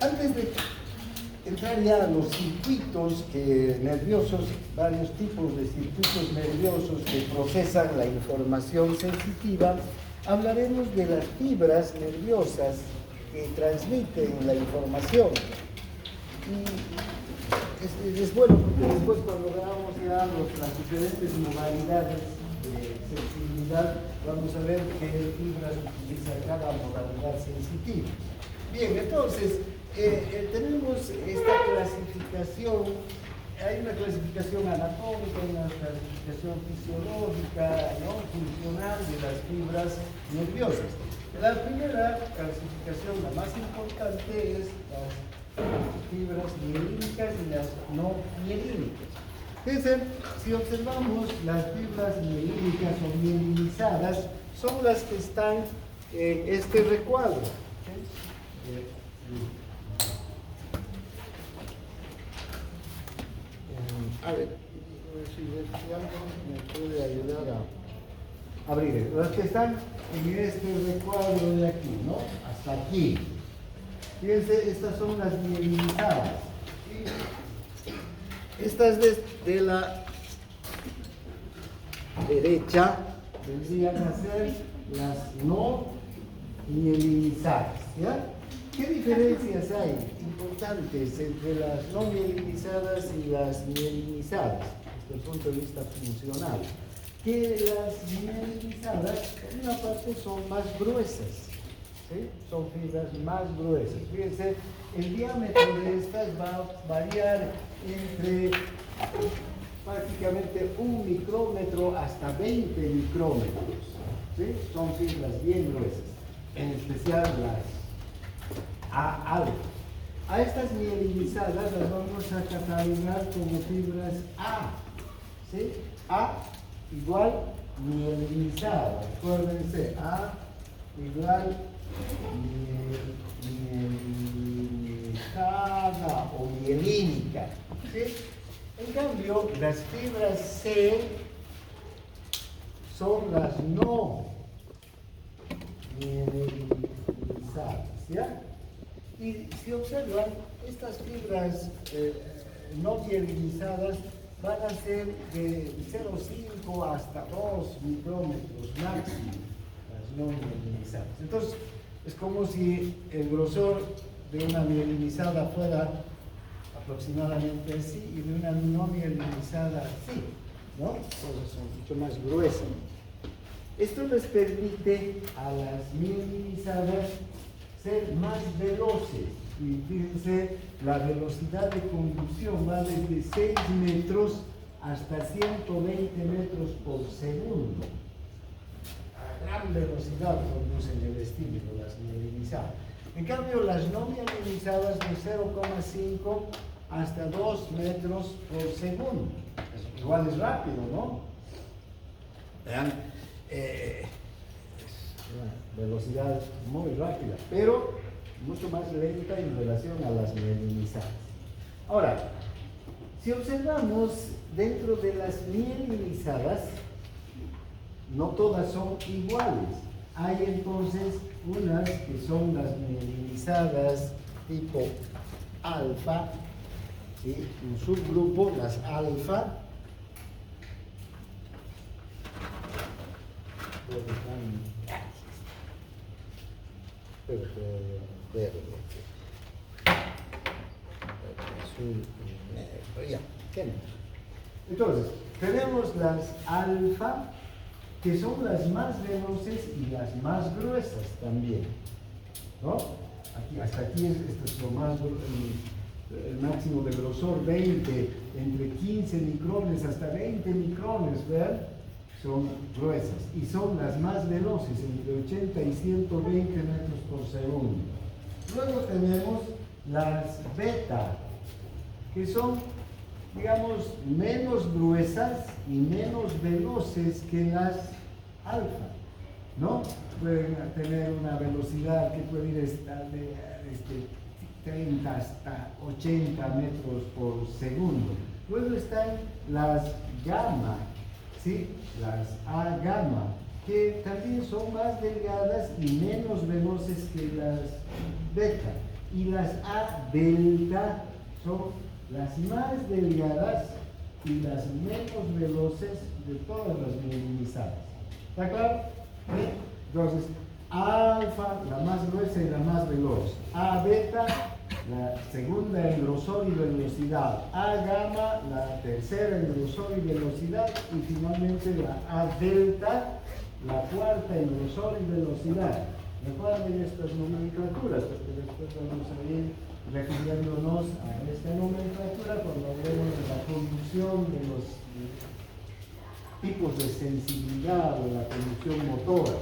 Antes de entrar ya a los circuitos nerviosos, varios tipos de circuitos nerviosos que procesan la información sensitiva, hablaremos de las fibras nerviosas que transmiten la información. Y es bueno porque después cuando veamos ya las diferentes modalidades de sensibilidad, vamos a ver qué fibras utiliza cada modalidad sensitiva. Bien, entonces, tenemos esta clasificación. Hay una clasificación anatómica, una clasificación fisiológica, ¿no?, funcional de las fibras nerviosas. La primera clasificación, la más importante, es las fibras mielínicas y las no mielínicas. Fíjense, si observamos las fibras mielínicas o mielinizadas, son las que están en este recuadro. A ver si alguien me puede ayudar a abrir. Las que están en este recuadro de aquí, ¿no? Hasta aquí. Fíjense, estas son las mielinizadas. Estas de la derecha vendrían a ser las no mielinizadas, ¿ya? ¿Qué diferencias hay importantes entre las no mielinizadas y las mielinizadas desde el punto de vista funcional? Que las mielinizadas, en una parte, son más gruesas, ¿sí? Son fibras más gruesas. Fíjense, el diámetro de estas va a variar entre prácticamente 1 micrómetro hasta 20 micrómetros, ¿sí? Son fibras bien gruesas, en especial las alfa. A estas mielinizadas las vamos a catalogar como fibras A, ¿sí? A igual mielinizada. Acuérdense, A igual mielinizada o mielínica, ¿sí? En cambio, las fibras C son las no mielinizadas, ¿ya? Y si observan, estas fibras no mielinizadas van a ser de 0,5 hasta 2 micrómetros máximo, las no mielinizadas. Entonces, es como si el grosor de una mielinizada fuera aproximadamente así y de una no mielinizada así, ¿no? Entonces son mucho más gruesas. Esto les permite a las mielinizadas ser más veloces. Y fíjense, la velocidad de conducción va desde 6 metros hasta 120 metros por segundo. A gran velocidad conducen el estímulo, las mielinizadas. En cambio, las no mielinizadas de 0,5 hasta 2 metros por segundo. Igual es rápido, ¿no? Vean, es una velocidad muy rápida, pero mucho más lenta en relación a las mielinizadas. Ahora, si observamos dentro de las mielinizadas, no todas son iguales. Hay entonces unas que son las mielinizadas tipo alfa, ¿sí? Un subgrupo, las alfa, verde, azul, negro, ya. Entonces, tenemos las alfa, que son las más veloces y las más gruesas también, ¿no? Aquí, hasta aquí esto es lo más, el máximo de grosor 20, entre 15 micrones hasta 20 micrones, ¿verdad? Son gruesas y son las más veloces, entre 80 y 120 metros por segundo. Luego tenemos las beta, que son, digamos, menos gruesas y menos veloces que las alfa, ¿no? Pueden tener una velocidad que puede ir de 30 hasta 80 metros por segundo. Luego están las gamma, ¿sí? Las A gamma, que también son más delgadas y menos veloces que las beta. y las A delta son las más delgadas y las menos veloces de todas las mielinizadas. ¿Está claro? ¿Sí? Entonces, alfa, la más gruesa y la más veloz. A beta, la segunda en grosor y velocidad. A gamma, la tercera en grosor y velocidad. Y finalmente la A delta, la cuarta en grosor y velocidad. Recuerden estas nomenclaturas, porque después vamos a ir refiriéndonos a esta nomenclatura cuando hablemos de la conducción de los tipos de sensibilidad o la conducción motora.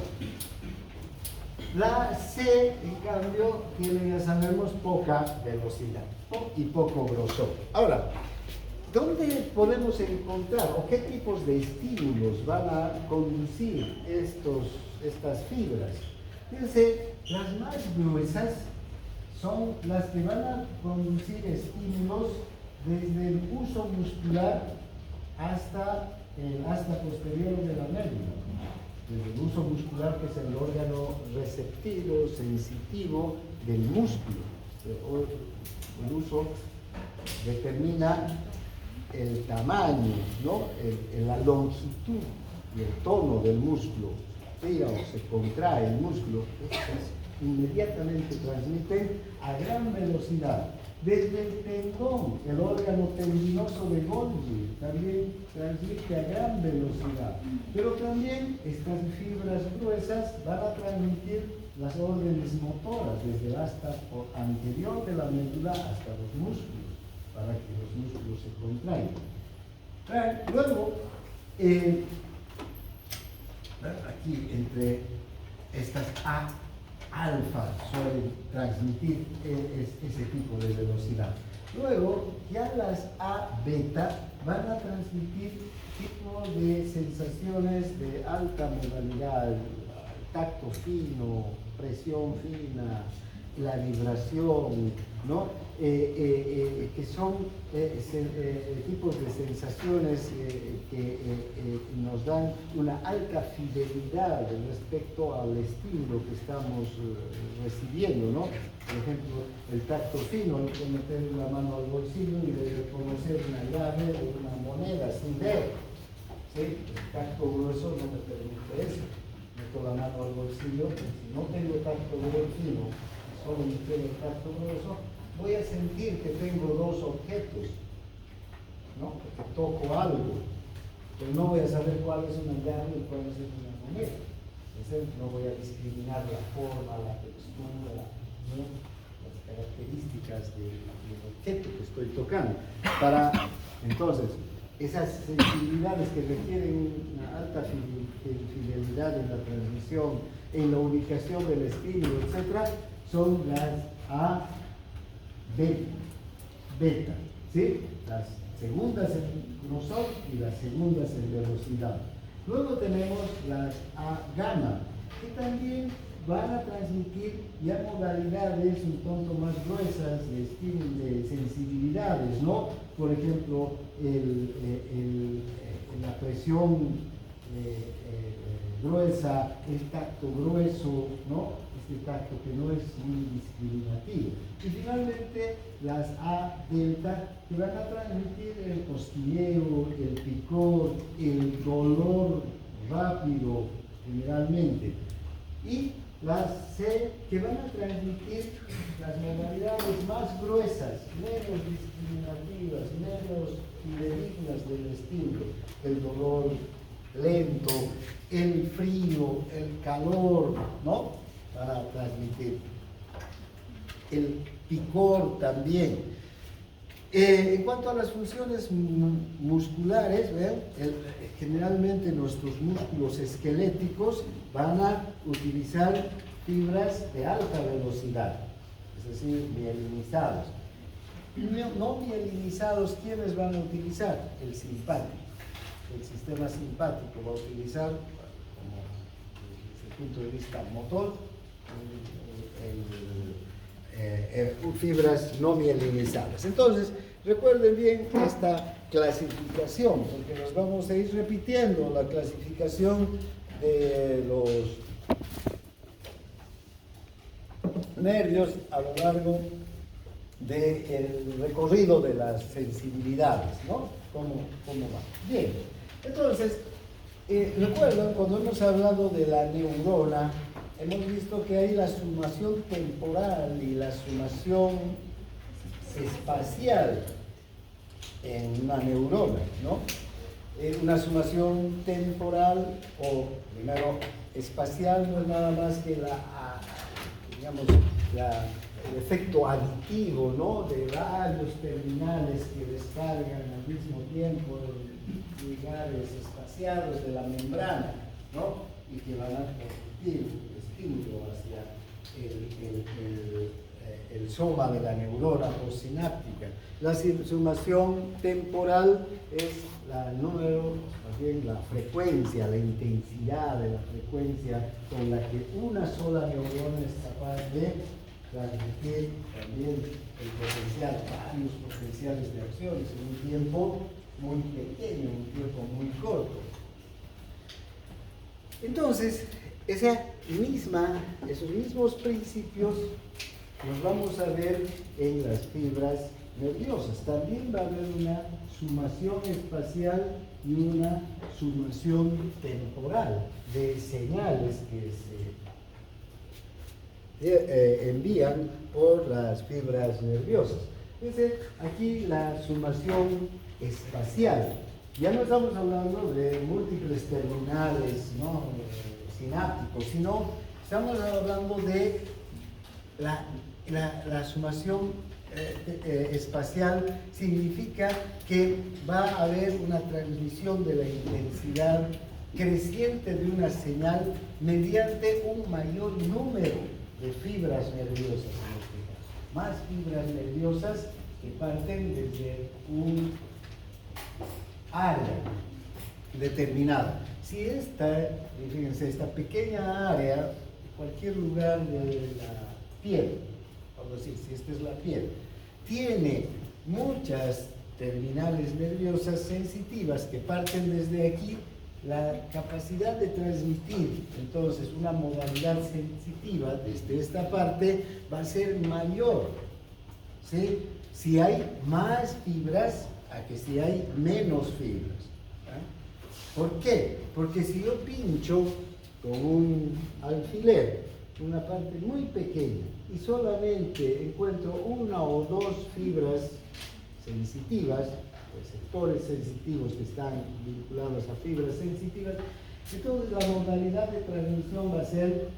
La C, en cambio, tiene, ya sabemos, poca velocidad y poco grosor. Ahora, ¿dónde podemos encontrar o qué tipos de estímulos van a conducir estas fibras? Fíjense, las más gruesas son las que van a conducir estímulos desde el uso muscular hasta el asta posterior de la médula. Desde el uso muscular, que es el órgano receptivo, sensitivo del músculo. El uso determina el tamaño, ¿no? La longitud y el tono del músculo. O se contrae el músculo, estas inmediatamente transmiten a gran velocidad. Desde el tendón, el órgano tendinoso de Golgi también transmite a gran velocidad. Pero también estas fibras gruesas van a transmitir las órdenes motoras desde el asta anterior de la médula hasta los músculos, para que los músculos se contraigan. Luego, aquí entre estas A alfa suelen transmitir ese tipo de velocidad. Luego, ya las A beta van a transmitir tipo de sensaciones de alta modalidad, tacto fino, presión fina, la vibración, ¿no? Que son tipos de sensaciones que nos dan una alta fidelidad respecto al estímulo que estamos recibiendo, ¿no? Por ejemplo, el tacto fino, hay que meter la mano al bolsillo y reconocer una llave o una moneda sin ver, ¿sí? El tacto grueso no me permite eso. Meto la mano al bolsillo, si no tengo tacto fino, solo me queda el tacto grueso, voy a sentir que tengo dos objetos, ¿no? Porque toco algo, pero no voy a saber cuál es una llave y cuál es una moneda. Entonces no voy a discriminar la forma, la textura, ¿no? Las características del objeto que estoy tocando. Entonces, esas sensibilidades que requieren una alta fidelidad en la transmisión, en la ubicación del estímulo, etc., son las A beta, ¿sí? Las segundas en grosor y las segundas en velocidad. Luego tenemos las A gamma, que también van a transmitir ya modalidades un tanto más gruesas de sensibilidades, ¿no? Por ejemplo, la presión gruesa, el tacto grueso, ¿no? Este tacto que no es muy discriminativo. Y finalmente las A delta, que van a transmitir el cosquilleo, el picor, el dolor rápido generalmente. Y las C, que van a transmitir las modalidades más gruesas, menos discriminativas, menos fidedignas del estímulo, el dolor lento, el frío, el calor, ¿no? Para transmitir. El picor también. En cuanto a las funciones musculares, ¿ven? Generalmente nuestros músculos esqueléticos van a utilizar fibras de alta velocidad, es decir, mielinizados. No mielinizados, ¿quiénes van a utilizar? El simpático. El sistema simpático va a utilizar, como desde el punto de vista motor, fibras no mielinizadas. Entonces, recuerden bien esta clasificación, porque nos vamos a ir repitiendo la clasificación de los nervios a lo largo del recorrido de las sensibilidades, ¿no? ¿Cómo va? Bien, entonces, recuerdan, cuando hemos hablado de la neurona, hemos visto que hay la sumación temporal y la sumación espacial en una neurona, ¿no? Una sumación temporal o, primero, espacial no es nada más que el efecto aditivo, ¿no? De varios terminales que descargan al mismo tiempo en lugares espaciados de la membrana, ¿no? Y que van a transmitir estímulo hacia el soma de la neurona postsináptica. La sumación temporal es el número, más bien la frecuencia, la intensidad de la frecuencia con la que una sola neurona es capaz de transmitir también el potencial, varios potenciales de acciones en un tiempo muy pequeño, en un tiempo muy corto. Entonces, esos mismos principios los vamos a ver en las fibras nerviosas. También va a haber una sumación espacial y una sumación temporal de señales que se envían por las fibras nerviosas. Fíjense, aquí la sumación espacial. Ya no estamos hablando de múltiples terminales, ¿no? Sinápticos, sino estamos hablando de la sumación espacial. Significa que va a haber una transmisión de la intensidad creciente de una señal mediante un mayor número de fibras nerviosas, en este caso. Más fibras nerviosas que parten desde un área determinada. Si fíjense, esta pequeña área, cualquier lugar de la piel, vamos a decir, si esta es la piel, tiene muchas terminales nerviosas sensitivas que parten desde aquí, la capacidad de transmitir entonces una modalidad sensitiva desde esta parte va a ser mayor, ¿sí? Si hay más fibras a que si hay menos fibras. ¿Por qué? Porque si yo pincho con un alfiler una parte muy pequeña y solamente encuentro una o dos fibras sensitivas, receptores sensitivos que están vinculados a fibras sensitivas, entonces la modalidad de transmisión va a ser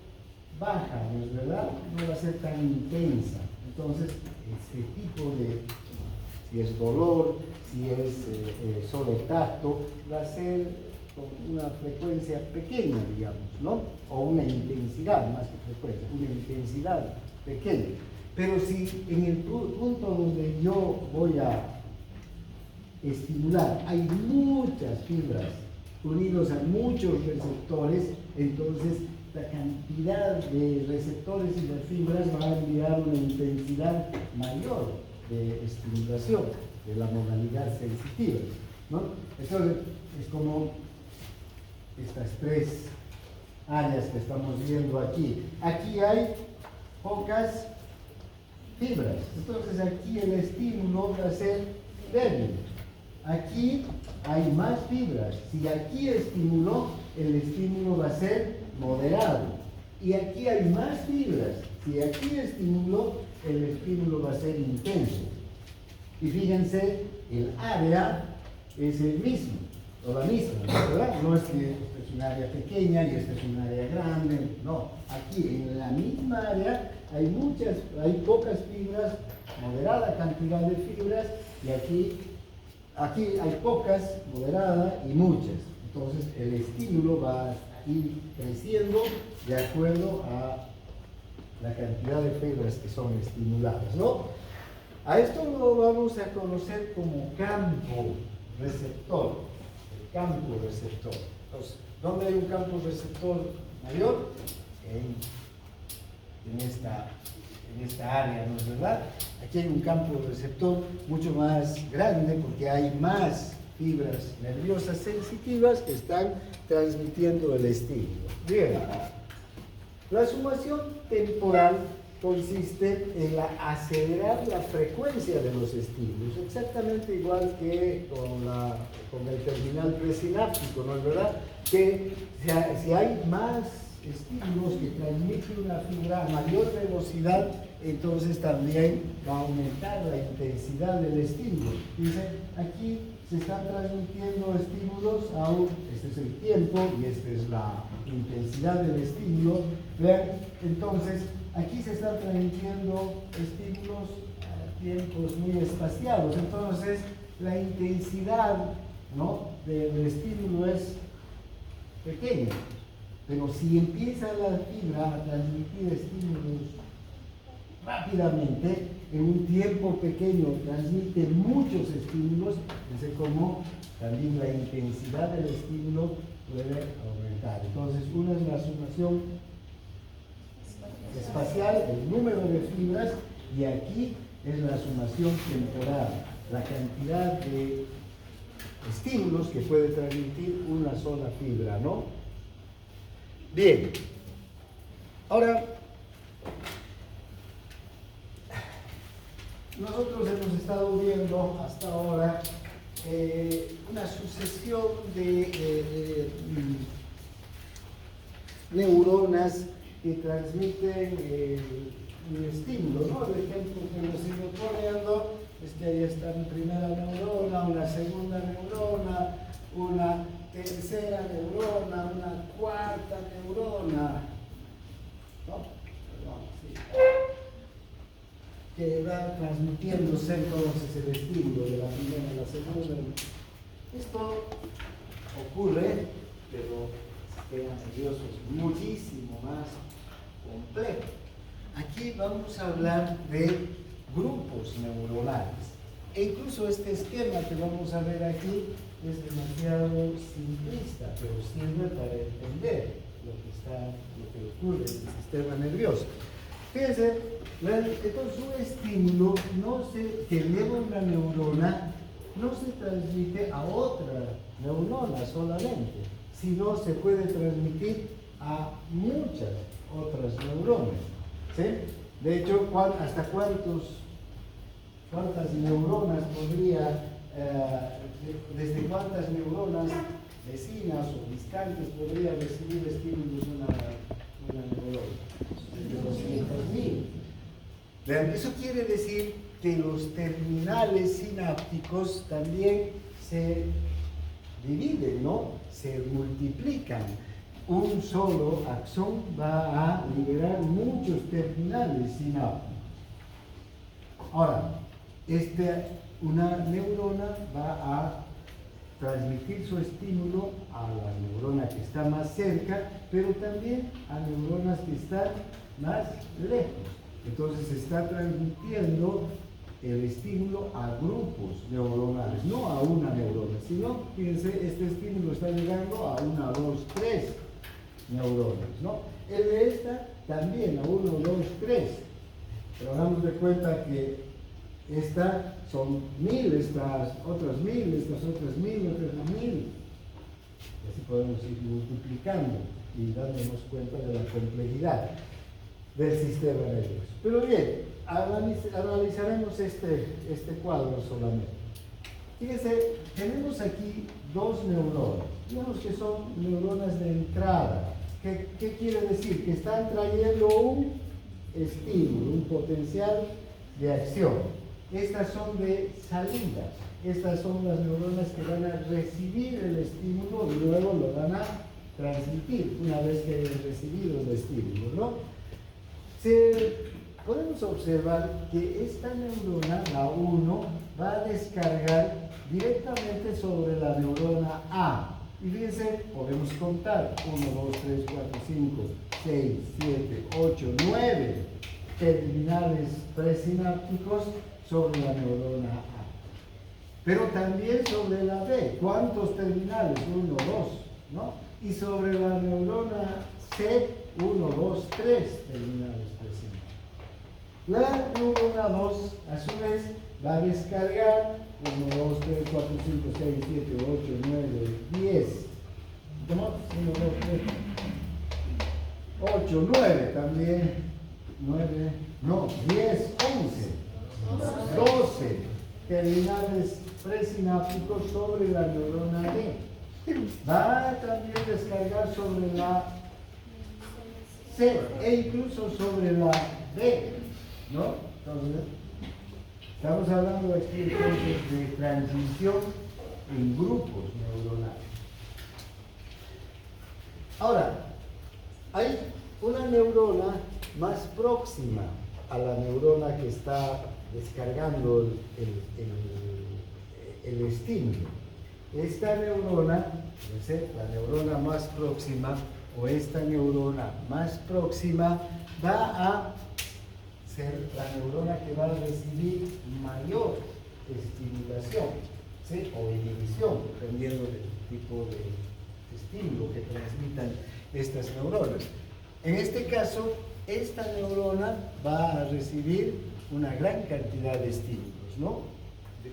baja, ¿no es verdad? No va a ser tan intensa. Entonces, este tipo de, si es dolor, si es solo tacto, va a ser con una frecuencia pequeña, digamos, ¿no? O una intensidad, más que frecuencia, una intensidad pequeña. Pero si en el punto donde yo voy a estimular hay muchas fibras unidos a muchos receptores, entonces la cantidad de receptores y de fibras va a enviar una intensidad mayor de estimulación de la modalidad sensitiva, ¿no? Entonces es como estas tres áreas que estamos viendo aquí. Aquí hay pocas fibras, entonces aquí el estímulo va a ser débil. Aquí hay más fibras. Si aquí estimuló, el estímulo va a ser moderado. Y aquí hay más fibras. Si aquí estimuló, el estímulo va a ser intenso. Y fíjense, el área es el mismo, o la misma, ¿verdad? No es que esta es un área pequeña y esta es un área grande, no. Aquí en la misma área hay pocas fibras, moderada cantidad de fibras, y aquí hay pocas, moderada y muchas. Entonces el estímulo va a ir creciendo de acuerdo a la cantidad de fibras que son estimuladas, ¿no? A esto lo vamos a conocer como campo receptor, el campo receptor. Entonces, ¿dónde hay un campo receptor mayor? En esta área, ¿no es verdad? Aquí hay un campo receptor mucho más grande porque hay más fibras nerviosas sensitivas que están transmitiendo el estímulo. Bien, la sumación temporal consiste en acelerar la frecuencia de los estímulos, exactamente igual que con el terminal presináptico, ¿no es verdad? Que si hay más estímulos que transmiten una fibra a mayor velocidad, entonces también va a aumentar la intensidad del estímulo. Dice, aquí se están transmitiendo estímulos este es el tiempo y esta es la intensidad del estímulo. Vean, entonces, aquí se están transmitiendo estímulos a tiempos muy espaciados. Entonces, la intensidad, ¿no?, del estímulo es pequeña. Pero si empieza la fibra a transmitir estímulos rápidamente, en un tiempo pequeño transmite muchos estímulos, es como también la intensidad del estímulo puede aumentar. Entonces, una es la sumación espacial, el número de fibras, y aquí es la sumación temporal, la cantidad de estímulos que puede transmitir una sola fibra, ¿no? Bien, ahora nosotros hemos estado viendo hasta ahora una sucesión de neuronas que transmiten un estímulo, ¿no? El ejemplo que nos sigo poniendo es que ahí está una primera neurona, una segunda neurona, una tercera neurona, una cuarta neurona, ¿no? Perdón, sí. Que va transmitiéndose entonces el estímulo de la primera a la segunda. Esto ocurre, pero el sistema nervioso es muchísimo más complejo. Aquí vamos a hablar de grupos neuronales. E incluso este esquema que vamos a ver aquí es demasiado simplista, pero sirve para entender lo que ocurre en el sistema nervioso. Fíjense, entonces un estímulo que eleva una neurona no se transmite a otra neurona solamente, sino se puede transmitir a muchas otras neuronas, ¿sí? De hecho, ¿hasta cuántas neuronas desde cuántas neuronas vecinas o distantes podría recibir estímulos una neurona? Desde 200.000. Eso quiere decir que los terminales sinápticos también se dividen, ¿no? Se multiplican. Un solo axón va a liberar muchos terminales sinápticos. Ahora, una neurona va a transmitir su estímulo a la neurona que está más cerca, pero también a neuronas que están más lejos. Entonces se está transmitiendo el estímulo a grupos neuronales, no a una neurona, sino, fíjense, este estímulo está llegando a 1, 2, 3 neuronas, ¿no? El de esta también a 1, 2, 3. Pero hagamos de cuenta que estas son 1000, estas otras 1000, estas otras 1000, otras 1000. Y así podemos ir multiplicando y dándonos cuenta de la complejidad del sistema nervioso. Pero bien, analizaremos este cuadro solamente. Fíjense, tenemos aquí dos neuronas. Digamos que son neuronas de entrada. ¿Qué quiere decir? Que están trayendo un estímulo, un potencial de acción. Estas son de salida. Estas son las neuronas que van a recibir el estímulo y luego lo van a transmitir una vez que hayan recibido el estímulo, ¿no? Podemos observar que esta neurona, la 1, va a descargar directamente sobre la neurona A. Y fíjense, podemos contar 1, 2, 3, 4, 5, 6, 7, 8, 9 terminales presinápticos sobre la neurona A. Pero también sobre la B. ¿Cuántos terminales? 1, 2, ¿no? Y sobre la neurona C, 1, 2, 3 terminales presinápticos. La neurona 2, a su vez, va a descargar 1, 2, 3, 4, 5, 6, 7, 8, 9, 10. ¿Cómo? 1, 2, 3, 8, 9 también. 9 No, 10, 11, 12 terminales presinápticos sobre la neurona D. Va a también descargar sobre la C e incluso sobre la D, ¿no? Entonces, estamos hablando aquí entonces de transición en grupos neuronales. Ahora, hay una neurona más próxima a la neurona que está descargando el estímulo. Esta neurona, la neurona más próxima o esta neurona más próxima va a ser la neurona que va a recibir mayor estimulación, ¿sí? O inhibición, dependiendo del tipo de estímulo que transmitan estas neuronas. En este caso, esta neurona va a recibir una gran cantidad de estímulos, ¿no?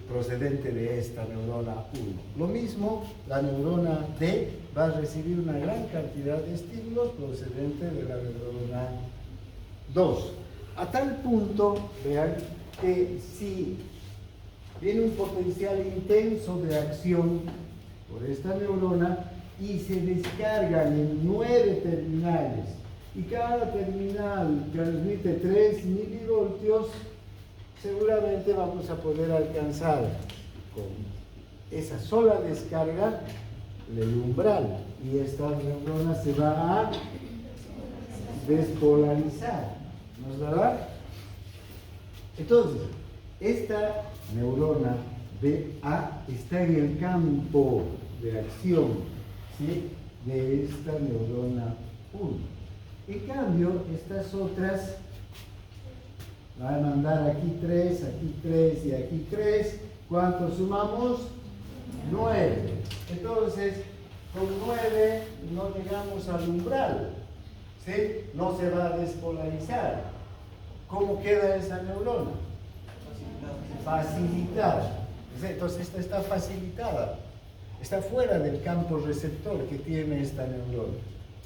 Procedente de esta neurona 1. Lo mismo, la neurona D va a recibir una gran cantidad de estímulos procedente de la neurona 2. A tal punto, vean, que si viene un potencial intenso de acción por esta neurona y se descargan en 9 terminales y cada terminal transmite 3 milivoltios, seguramente vamos a poder alcanzar con esa sola descarga el umbral y esta neurona se va a despolarizar. ¿Nos dará? Entonces, esta neurona BA está en el campo de acción, ¿sí?, de esta neurona 1. En cambio, estas otras van a mandar aquí 3 y aquí 3. ¿Cuántos sumamos? 9. Entonces, con 9 no llegamos al umbral, ¿sí? No se va a despolarizar. ¿Cómo queda esa neurona? Facilitada. Entonces, esta está facilitada. Está fuera del campo receptor que tiene esta neurona.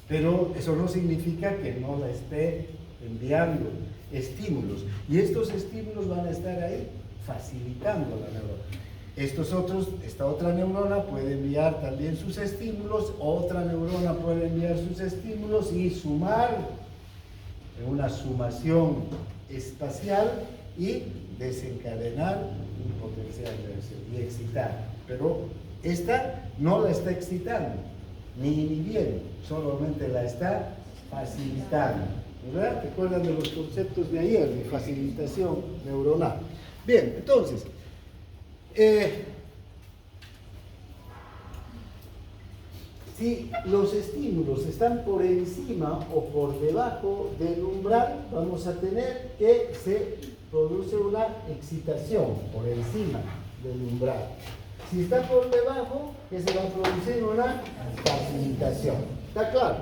Pero eso no significa que no la esté enviando estímulos. Y estos estímulos van a estar ahí facilitando la neurona. Esta otra neurona puede enviar también sus estímulos, otra neurona puede enviar sus estímulos y sumar en una sumación espacial y desencadenar un potencial de acción y excitar. Pero esta no la está excitando ni inhibiendo, solamente la está facilitando. ¿Verdad? ¿Recuerdan de los conceptos de ayer de facilitación neuronal? Bien, entonces, si los estímulos están por encima o por debajo del umbral, vamos a tener que se produce una excitación por encima del umbral. Si está por debajo, que se va a producir una facilitación. ¿Está claro?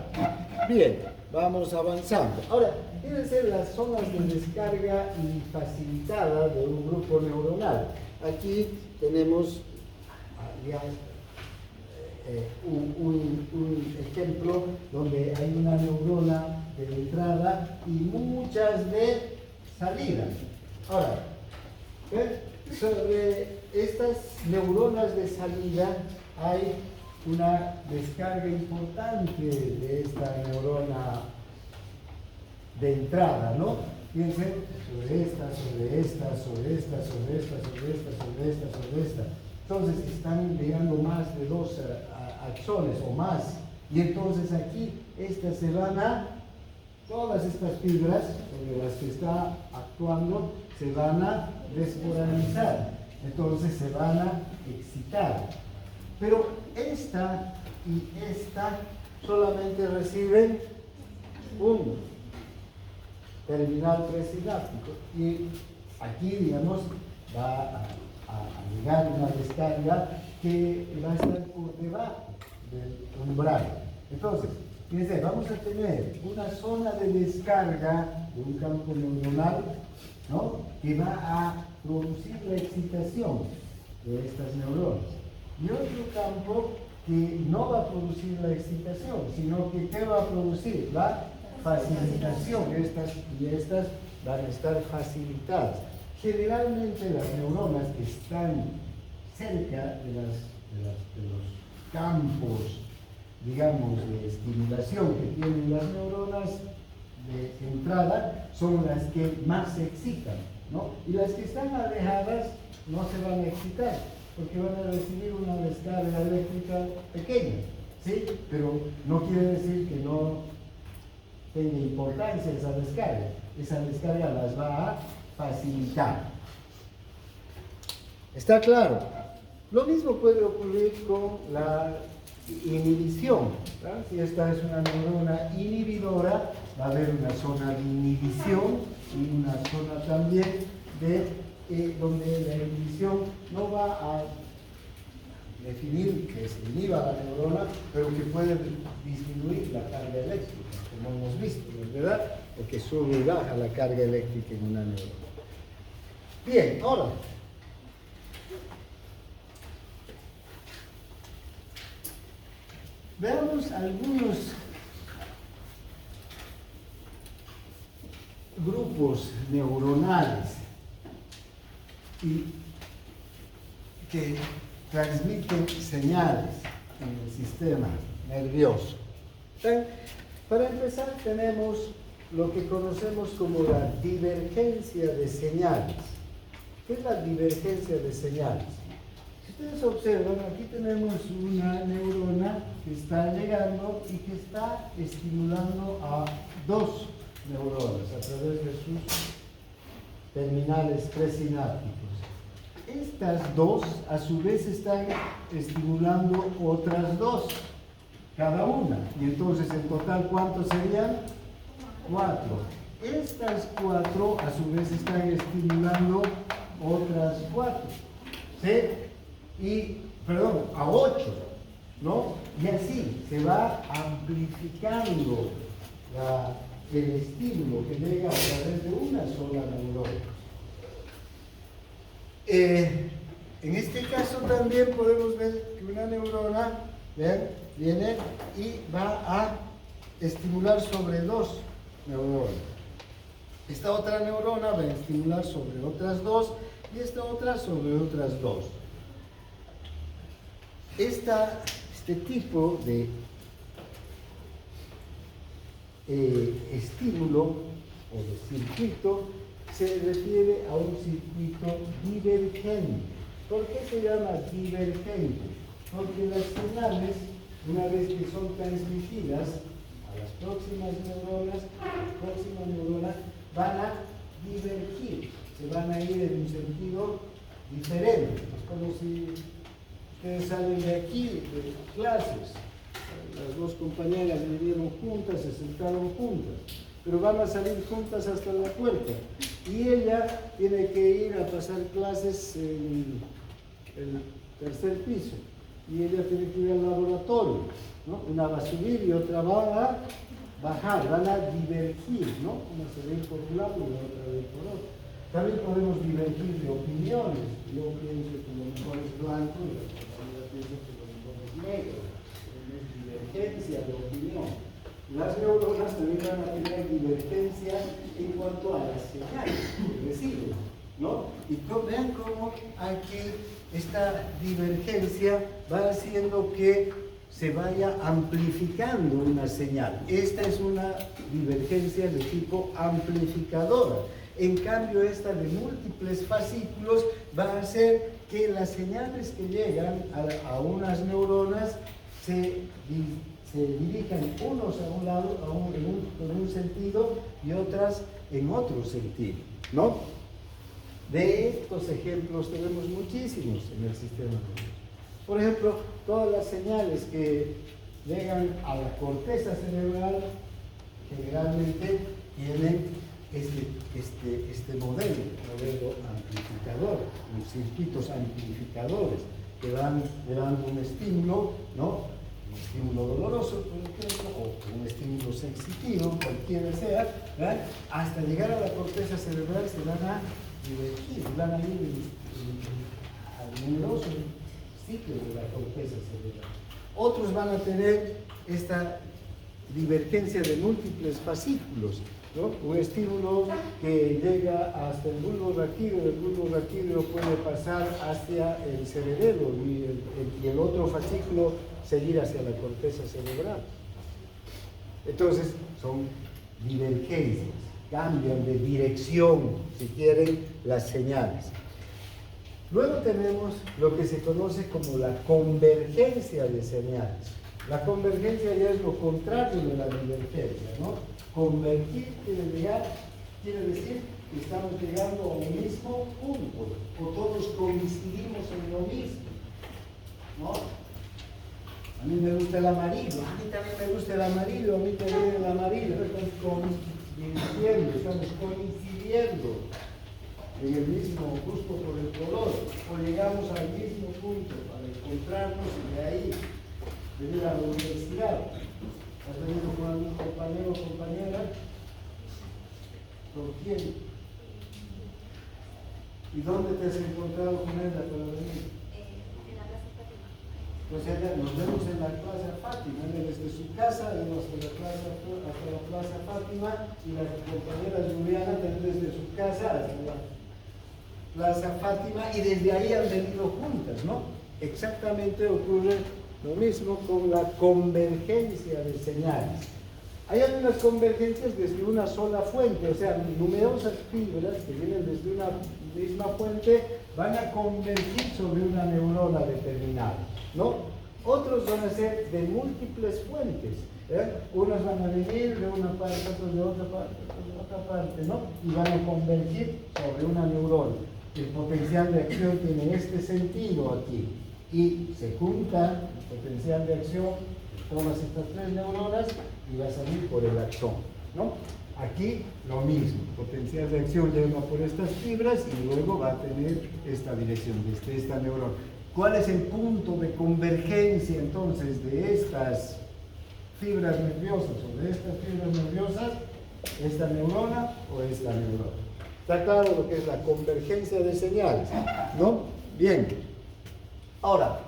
Bien, vamos avanzando. Ahora, fíjense las zonas de descarga facilitada de un grupo neuronal. Aquí tenemos ya un ejemplo donde hay una neurona de entrada y muchas de salida. Ahora, sobre estas neuronas de salida hay una descarga importante de esta neurona de entrada, ¿no? Fíjense, sobre esta, sobre esta, sobre esta, sobre esta, sobre esta, sobre esta, sobre esta. Entonces están llegando más de 2 axones o más. Y entonces aquí estas se van a, todas estas fibras sobre las que está actuando, se van a despolarizar. Entonces se van a excitar. Pero esta y esta solamente reciben un terminal presináptico. Y aquí, digamos, va a llegar una descarga que va a estar por debajo del umbral. Entonces, fíjense, vamos a tener una zona de descarga de un campo neuronal, ¿no?, que va a producir la excitación de estas neuronas. Y otro campo que no va a producir la excitación, sino que ¿qué va a producir? La facilitación. Estas y estas van a estar facilitadas. Generalmente las neuronas que están cerca de los campos, digamos, de estimulación que tienen las neuronas de entrada son las que más se excitan, ¿no? Y las que están alejadas no se van a excitar, porque van a recibir una descarga eléctrica pequeña, ¿sí? Pero no quiere decir que no tenga importancia esa descarga las va a facilitar. ¿Está claro? Lo mismo puede ocurrir con la inhibición, ¿verdad? Si esta es una neurona inhibidora, va a haber una zona de inhibición y una zona también de donde la inhibición no va a definir que se inhiba la neurona, pero que puede disminuir la carga eléctrica, como hemos visto, ¿verdad? O que sube y baja la carga eléctrica en una neurona. Bien, ahora, veamos algunos grupos neuronales que transmiten señales en el sistema nervioso. Para empezar, tenemos lo que conocemos como la divergencia de señales. ¿Qué es la divergencia de señales? Si ustedes observan, aquí tenemos una neurona que está llegando y que está estimulando a dos neuronas a través de sus terminales presinápticos. Estas dos, a su vez, están estimulando otras dos, cada una. Y entonces, en total, ¿cuántos serían? 4. Estas 4, a su vez, están estimulando otras 4. ¿Sí? A 8, ¿no? Y así se va amplificando el estímulo que llega a través de una sola neurona. En este caso también podemos ver que una neurona, ¿ven?, viene y va a estimular sobre dos neuronas. Esta otra neurona va a estimular sobre otras dos y esta otra sobre otras dos. Este tipo de estímulo o de circuito se refiere a un circuito divergente. ¿Por qué se llama divergente? Porque las señales, una vez que son transmitidas a las próximas neuronas van a divergir, se van a ir en un sentido diferente. Es como si ustedes salen de aquí, de clases, las dos compañeras vivieron juntas, se sentaron juntas, pero van a salir juntas hasta la puerta. Y ella tiene que ir a pasar clases en el tercer piso. Y ella tiene que ir al laboratorio, ¿no? Una va a subir y otra va a bajar, van a divergir, ¿no? Una se ve por un lado y la otra ve por otro. También podemos divergir de opiniones. Yo pienso que lo mejor es blanco y la compañera piensa que lo mejor es negro. Es divergencia de opinión. Las neuronas también van a tener divergencia en cuanto a las señales que reciben, ¿no? Y vean cómo aquí esta divergencia va haciendo que se vaya amplificando una señal. Esta es una divergencia de tipo amplificadora. En cambio, esta de múltiples fascículos va a hacer que las señales que llegan a unas neuronas se dirijan unos a un lado, en un sentido, y otras en otro sentido, ¿no? De estos ejemplos tenemos muchísimos en el sistema nervioso. Por ejemplo, todas las señales que llegan a la corteza cerebral generalmente tienen este modelo amplificador, los circuitos amplificadores que van dando un estímulo, ¿no? Un estímulo doloroso, por ejemplo, o un estímulo sensitivo, cualquiera sea, ¿verdad?, hasta llegar a la corteza cerebral se van a divergir, van a ir al numeroso ciclo de la corteza cerebral. Otros van a tener esta divergencia de múltiples fascículos, ¿no? Un estímulo que llega hasta el bulbo raquídeo, el bulbo raquídeo puede pasar hacia el cerebelo y el otro fascículo seguir hacia la corteza cerebral. Entonces, son divergencias, cambian de dirección, si quieren, las señales. Luego tenemos lo que se conoce como la convergencia de señales. La convergencia ya es lo contrario de la divergencia, ¿no? Convergir quiere decir que estamos llegando a un mismo punto, o todos coincidimos en lo mismo, ¿no? A mí me gusta el amarillo, a mí también me gusta el amarillo, a mí también el amarillo, estamos coincidiendo en el mismo gusto por el color, o llegamos al mismo punto para encontrarnos y de ahí venir a la universidad. ¿Has venido con algún compañero o compañera? ¿Con quién? ¿Y dónde te has encontrado con ella para venir? En la Plaza Fátima. Pues ella, nos vemos en la Plaza Fátima, desde su casa, vemos hasta la Plaza Fátima, y la compañera Juliana desde su casa hasta la Plaza Fátima, y desde ahí han venido juntas, ¿no? Exactamente ocurre lo mismo con la convergencia de señales. Hay algunas convergencias desde una sola fuente, o sea, numerosas fibras que vienen desde una misma fuente van a convergir sobre una neurona determinada, ¿no? Otros van a ser de múltiples fuentes, ¿eh? Unas van a venir de una parte, otras de otra parte, ¿no? Y van a convergir sobre una neurona. El potencial de acción tiene este sentido aquí, y se junta el potencial de acción de todas estas tres neuronas y va a salir por el axón, ¿no? Aquí lo mismo, potencial de acción llega por estas fibras y luego va a tener esta dirección desde esta neurona. ¿Cuál es el punto de convergencia entonces de estas fibras nerviosas o de estas fibras nerviosas? ¿Esta neurona o esta neurona? ¿Está claro lo que es la convergencia de señales? ¿No? Bien. Ahora,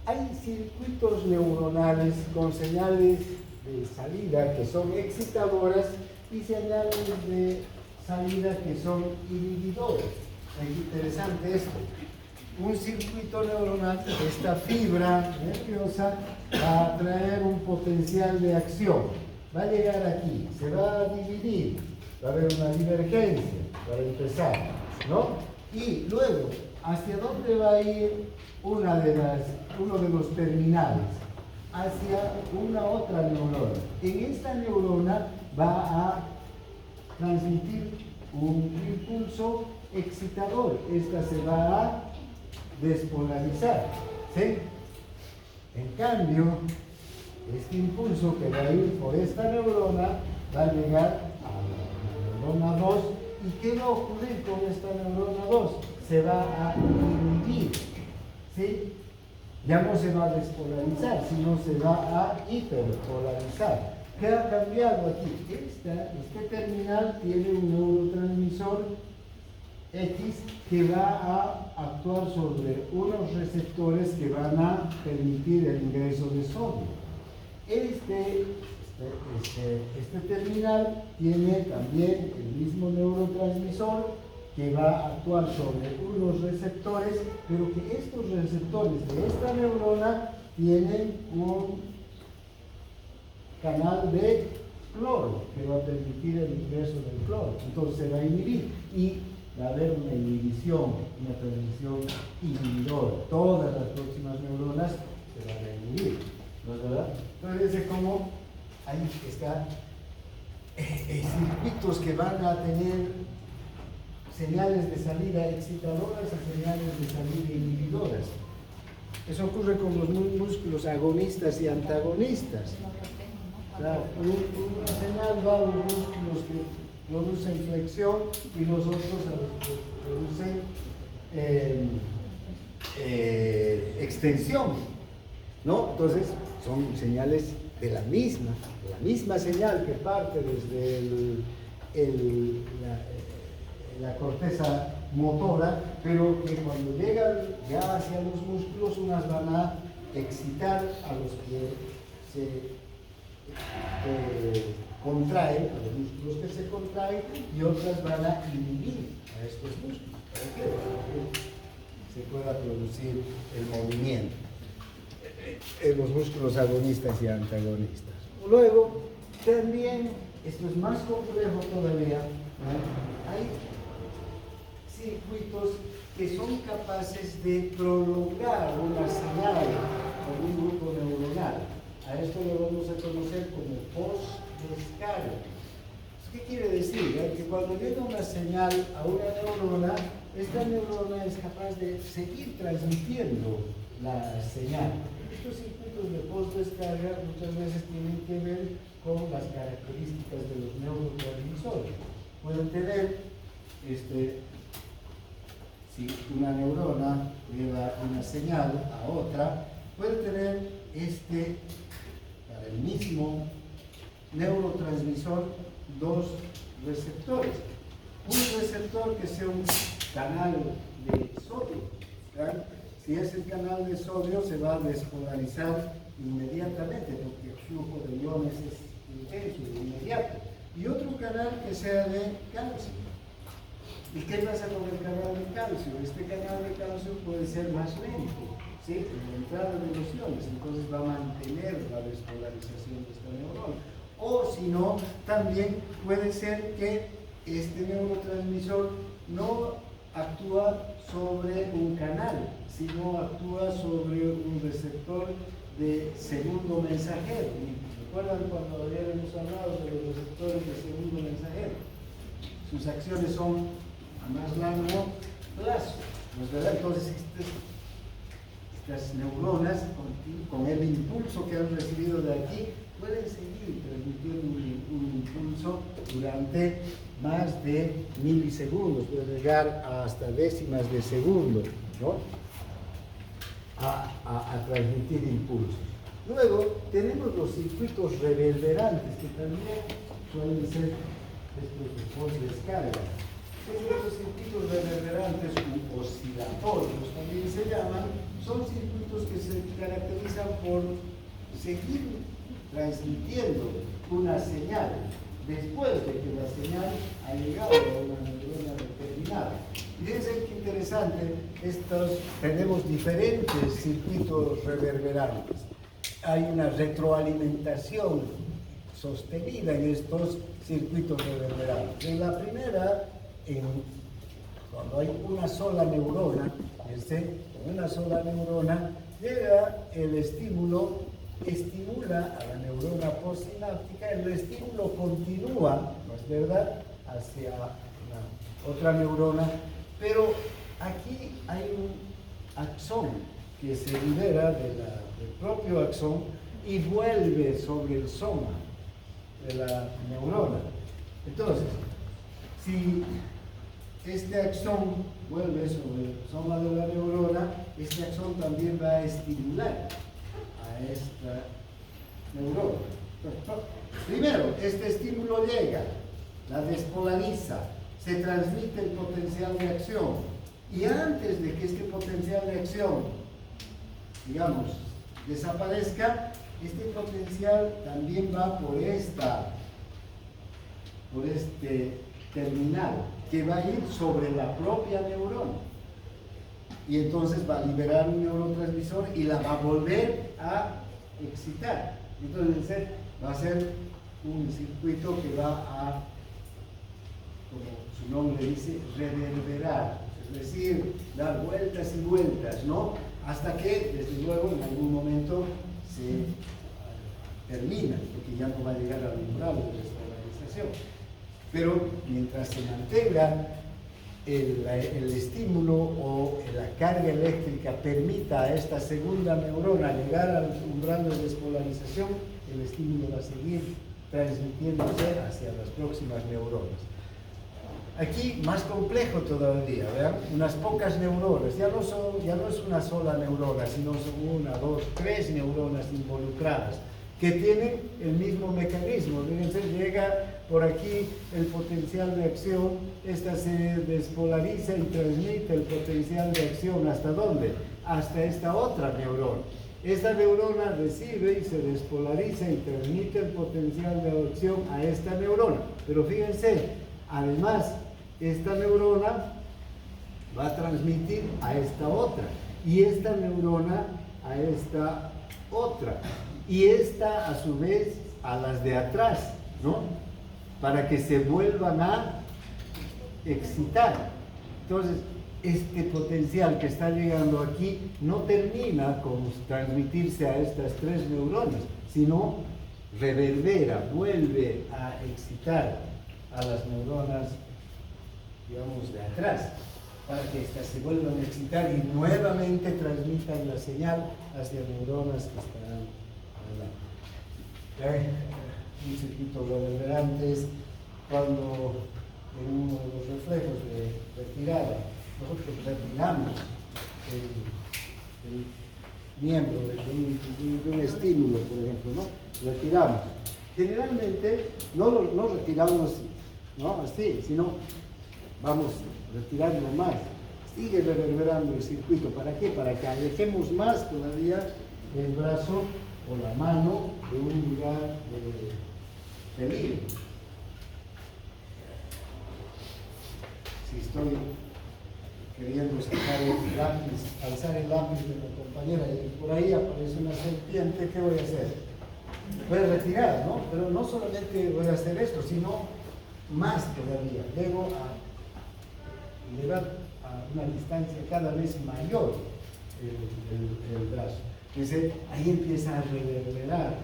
hay circuitos neuronales con señales de salida que son excitadoras y señales de salida que son inhibidoras. Es interesante esto. Un circuito neuronal, esta fibra nerviosa, va a traer un potencial de acción. Va a llegar aquí, se va a dividir, va a haber una divergencia para empezar, ¿no? Y luego, ¿hacia dónde va a ir uno de los terminales? Hacia una otra neurona. En esta neurona va a transmitir un impulso excitador. Esta se va a despolarizar, ¿sí? En cambio, este impulso que va a ir por esta neurona va a llegar a la neurona 2. ¿Y qué va a ocurrir con esta neurona 2? Se va a inhibir, ¿sí? Ya no se va a despolarizar, sino se va a hiperpolarizar. ¿Qué ha cambiado aquí? Este terminal tiene un neurotransmisor X que va a actuar sobre unos receptores que van a permitir el ingreso de sodio. Este terminal tiene también el mismo neurotransmisor que va a actuar sobre unos receptores, pero que estos receptores de esta neurona tienen un canal de cloro que va a permitir el ingreso del cloro. Entonces se va a inhibir y va a haber una inhibición, una transmisión inhibidora. Todas las próximas neuronas se van a inhibir, ¿no es verdad? Entonces es como ahí están circuitos que van a tener señales de salida excitadoras y señales de salida inhibidoras. Eso ocurre con los músculos agonistas y antagonistas. O sea, una señal va a los músculos que producen flexión y los otros a los que producen extensión, ¿no? Entonces, son señales de la misma señal que parte desde la corteza motora, pero que cuando llegan ya hacia los músculos, unas van a excitar a los que se contraen, a los músculos que se contraen, y otras van a inhibir a estos músculos. ¿Para qué? Para que se pueda producir el movimiento en los músculos agonistas y antagonistas. Luego, también, esto es más complejo todavía, ¿no? Hay circuitos que son capaces de prolongar una señal con un grupo neuronal. A esto lo vamos a conocer como post-descarga. ¿Qué quiere decir? Que cuando llega una señal a una neurona, esta neurona es capaz de seguir transmitiendo la señal. Estos circuitos de post-descarga muchas veces tienen que ver con las características de los neurotransmisores. Pueden tener, si una neurona lleva una señal a otra, puede tener para el mismo neurotransmisor, dos receptores. Un receptor que sea un canal de sodio, ¿verdad? Si es el canal de sodio, se va a despolarizar inmediatamente, porque el flujo de iones es intenso, inmediato. Y otro canal que sea de calcio. ¿Y qué pasa con el canal de calcio? Este canal de calcio puede ser más lento, ¿sí? En la entrada de los iones, entonces va a mantener la despolarización de esta neurona. O si no, también puede ser que este neurotransmisor no actúa sobre un canal, sino actúa sobre un receptor de segundo mensajero. ¿Recuerdan cuando habíamos hablado de los receptores de segundo mensajero? Sus acciones son a más largo plazo, ¿no es verdad? Entonces, estas neuronas, con el impulso que han recibido de aquí, pueden seguir transmitiendo un impulso durante más de milisegundos, puede llegar hasta décimas de segundo, ¿no? a transmitir impulsos. Luego tenemos los circuitos reverberantes, que también suelen ser estos de post-descarga. Estos circuitos reverberantes u oscilatorios también se llaman, son circuitos que se caracterizan por seguir transmitiendo una señal después de que la señal ha llegado a una neurona determinada. Fíjense qué interesante, tenemos diferentes circuitos reverberantes. Hay una retroalimentación sostenida en estos circuitos reverberantes. En la primera, cuando hay una sola neurona, una sola neurona, llega el estímulo, estimula a la neurona postsináptica, el estímulo continúa, ¿no es verdad?, hacia otra neurona, pero aquí hay un axón que se libera del propio axón y vuelve sobre el soma de la neurona. Entonces, si este axón vuelve sobre el soma de la neurona, este axón también va a estimular a esta neurona. Primero, este estímulo llega, la despolariza, se transmite el potencial de acción, y antes de que este potencial de acción, digamos, desaparezca, este potencial también va por este terminal, que va a ir sobre la propia neurona. Y entonces va a liberar un neurotransmisor y la va a volver a excitar. Entonces va a ser un circuito que va a, como su nombre dice, reverberar, es decir, dar vueltas y vueltas, ¿no? Hasta que, desde luego, en algún momento se termina, porque ya no va a llegar al umbral de despolarización. Pero mientras se mantenga el estímulo o la carga eléctrica permita a esta segunda neurona llegar al umbral de despolarización, el estímulo va a seguir transmitiéndose hacia las próximas neuronas. Aquí más complejo todavía, ¿verdad? Unas pocas neuronas, ya no es una sola neurona, sino son 1, 2, 3 neuronas involucradas que tienen el mismo mecanismo. Fíjense, llega por aquí el potencial de acción, esta se despolariza y transmite el potencial de acción, ¿hasta dónde? Hasta esta otra neurona. Esta neurona recibe y se despolariza y transmite el potencial de acción a esta neurona. Pero fíjense, además, esta neurona va a transmitir a esta otra, y esta neurona a esta otra, y esta a su vez a las de atrás, ¿no? Para que se vuelvan a excitar. Entonces, este potencial que está llegando aquí no termina con transmitirse a estas tres neuronas, sino reverbera, vuelve a excitar a las neuronas, digamos, de atrás, para que éstas se vuelvan a excitar y nuevamente transmitan la señal hacia neuronas que estarán adelante. Un circuito reverberante es cuando en uno de los reflejos de retirada nosotros retiramos el miembro de un estímulo, por ejemplo, ¿no? Retiramos. Generalmente no retiramos, ¿no? Así, sino vamos retirando más. Sigue reverberando el circuito. ¿Para qué? Para que alejemos más todavía el brazo o la mano de un lugar de peligro. Si estoy queriendo sacar el lápiz, alzar el lápiz de la compañera y por ahí aparece una serpiente, ¿qué voy a hacer? Voy a retirar, ¿no? Pero no solamente voy a hacer esto, sino más todavía. Llego a llevar a una distancia cada vez mayor el brazo. Entonces ahí empieza a reverberar,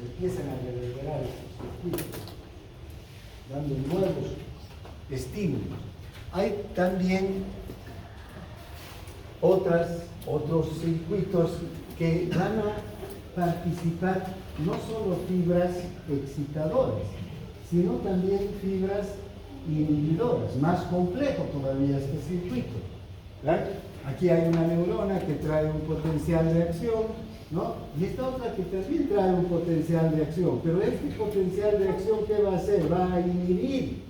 empiezan a reverberar estos circuitos, dando nuevos estímulos. Hay también otros circuitos que van a participar no solo fibras excitadoras, sino también fibras inhibidoras. Más complejo todavía este circuito, ¿verdad? Aquí hay una neurona que trae un potencial de acción, ¿no? Y esta otra que también trae un potencial de acción. Pero este potencial de acción, ¿qué va a hacer? Va a inhibir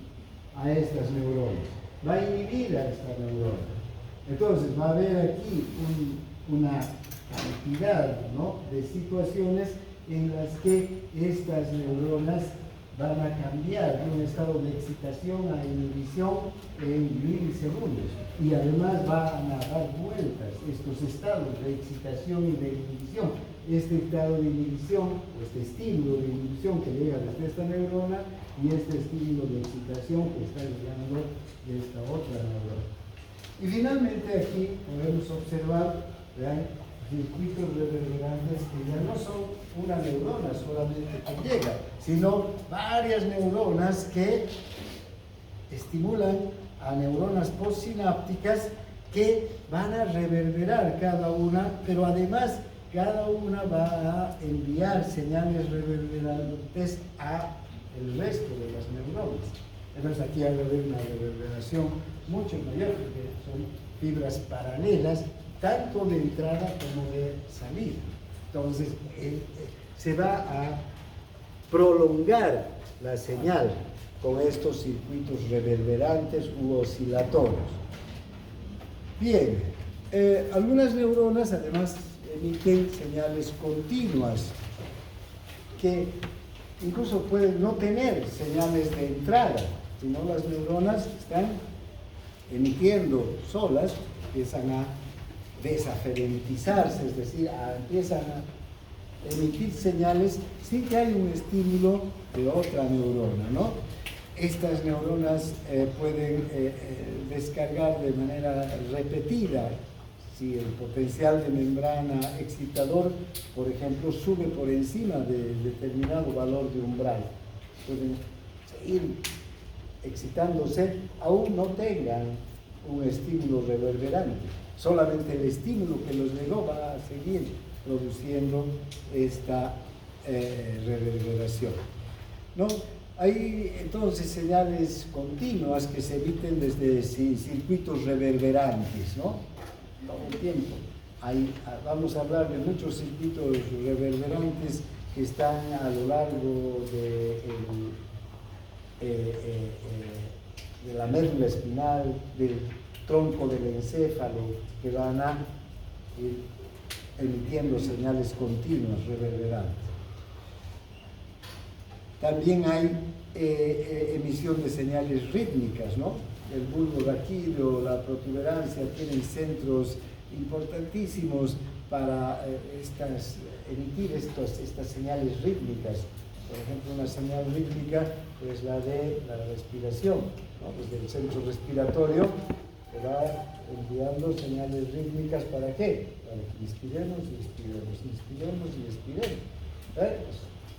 a estas neuronas. Va a inhibir a esta neurona. Entonces va a haber aquí una cantidad, ¿no?, de situaciones en las que estas neuronas van a cambiar de un estado de excitación a inhibición en milisegundos, y además van a dar vueltas estos estados de excitación y de inhibición. Este estado de inhibición, o este estímulo de inhibición que llega desde esta neurona, y este estímulo de excitación que está llegando de esta otra neurona. Y finalmente aquí podemos observar, vean, circuitos reverberantes que ya no son una neurona solamente que llega, sino varias neuronas que estimulan a neuronas postsinápticas que van a reverberar cada una, pero además cada una va a enviar señales reverberantes a el resto de las neuronas. Entonces aquí va a haber una reverberación mucho mayor, porque son fibras paralelas, tanto de entrada como de salida. Entonces se va a prolongar la señal con estos circuitos reverberantes u oscilatorios. Bien, algunas neuronas además emiten señales continuas que incluso pueden no tener señales de entrada, sino las neuronas están emitiendo solas, empiezan a desaferentizarse, es decir, empiezan a emitir señales sin que haya un estímulo de otra neurona, ¿no? Estas neuronas pueden descargar de manera repetida si el potencial de membrana excitador, por ejemplo, sube por encima de determinado valor de umbral. Pueden seguir excitándose, aún no tengan un estímulo reverberante. Solamente el estímulo que los llegó va a seguir produciendo esta reverberación, ¿no? Hay entonces señales continuas que se emiten desde circuitos reverberantes, ¿no? Todo el tiempo. Vamos a hablar de muchos circuitos reverberantes que están a lo largo de la médula espinal, del tronco del encéfalo, que van a ir emitiendo señales continuas, reverberantes. También hay emisión de señales rítmicas, ¿no? El bulbo raquídeo, la protuberancia tienen centros importantísimos para emitir estas señales rítmicas. Por ejemplo, una señal rítmica es la de la respiración, ¿no? Desde el centro respiratorio se va enviando señales rítmicas. ¿Para qué? Para que inspiremos y expiremos, inspiremos y expiremos.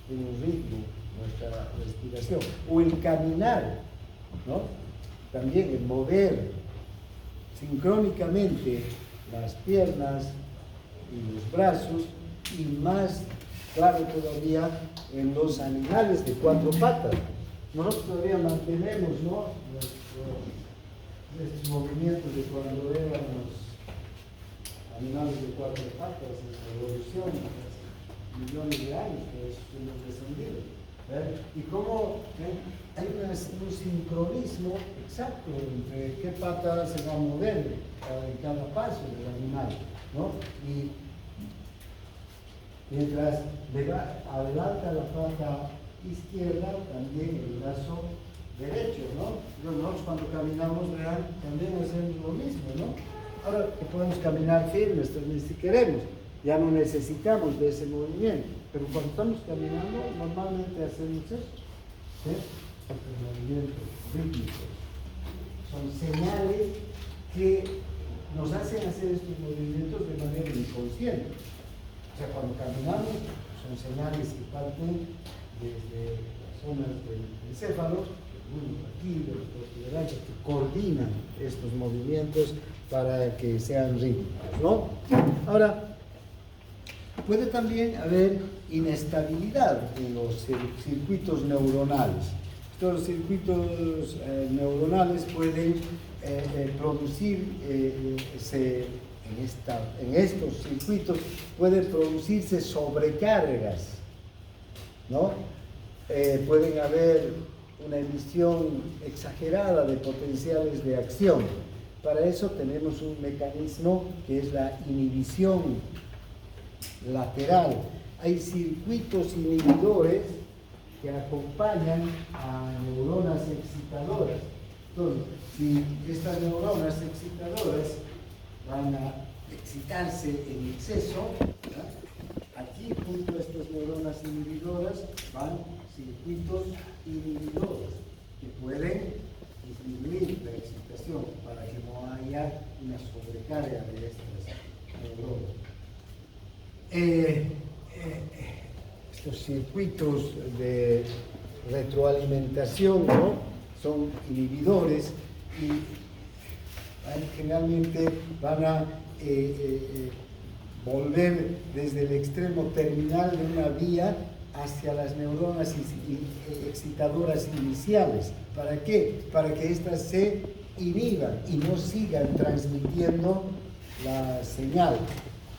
Tiene un ritmo nuestra respiración. O el caminar, ¿no? También el mover sincrónicamente las piernas y los brazos, y más claro todavía en los animales de cuatro patas. Nosotros todavía mantenemos, ¿no?, estos movimientos de cuando éramos animales de cuatro patas en la evolución, hace millones de años que eso hemos descendido. Y cómo hay un sincronismo exacto entre qué pata se va a mover en cada paso del animal, ¿no? Y mientras adelanta la pata izquierda, también el brazo derecho, ¿no? Nosotros cuando caminamos, vean, también hacemos lo mismo, ¿no? Ahora que podemos caminar firmes también si queremos, ya no necesitamos de ese movimiento, pero cuando estamos caminando normalmente hacemos eso, ¿sí? Estos movimientos rítmicos son señales que nos hacen hacer estos movimientos de manera inconsciente. O sea, cuando caminamos son señales que parten desde las zonas del encéfalo, aquí, de los protuberancias, que coordinan estos movimientos para que sean rítmicos, ¿no? Ahora, puede también haber inestabilidad en los circuitos neuronales. Estos circuitos neuronales pueden producir, en estos circuitos pueden producirse sobrecargas, ¿no? Pueden haber una emisión exagerada de potenciales de acción. Para eso tenemos un mecanismo que es la inhibición lateral. Hay circuitos inhibidores que acompañan a neuronas excitadoras. Entonces, si estas neuronas excitadoras van a excitarse en exceso, ¿verdad?, aquí junto a estas neuronas inhibidoras van circuitos inhibidores que pueden disminuir la excitación para que no haya una sobrecarga de estas neuronas. Estos circuitos de retroalimentación, ¿no?, son inhibidores y generalmente van a volver desde el extremo terminal de una vía hacia las neuronas excitadoras iniciales. ¿Para qué? Para que éstas se inhiban y no sigan transmitiendo la señal.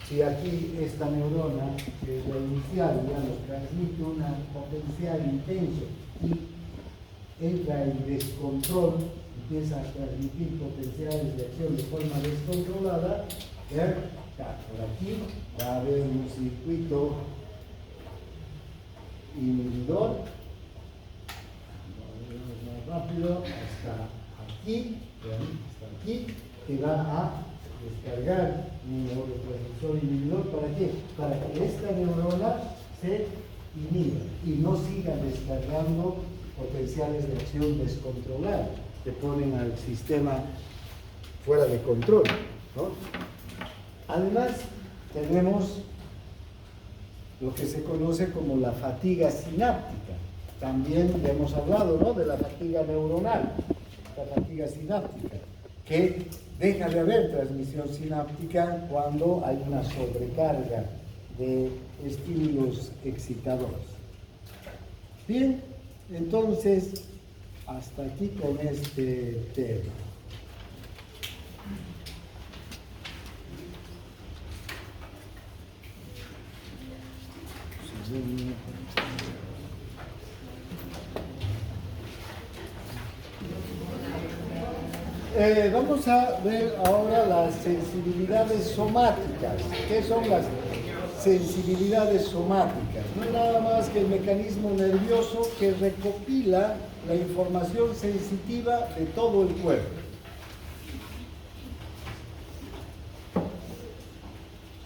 Si aquí esta neurona, que es la inicial, digamos, transmite un potencial intenso y entra en descontrol, empieza a transmitir potenciales de acción de forma descontrolada, por aquí va a haber un circuito inhibidor, más rápido, hasta aquí, que va a descargar un neurotransmisor inhibidor. ¿Para qué? Para que esta neurona se inhiba y no siga descargando potenciales de acción descontrolados que ponen al sistema fuera de control, ¿no? Además, tenemos lo que se conoce como la fatiga sináptica. También hemos hablado, ¿no?, de la fatiga neuronal, la fatiga sináptica, que deja de haber transmisión sináptica cuando hay una sobrecarga de estímulos excitadores. Bien, entonces, hasta aquí con este tema. Vamos a ver ahora las sensibilidades somáticas. ¿Qué son las sensibilidades somáticas? No es nada más que el mecanismo nervioso que recopila la información sensitiva de todo el cuerpo.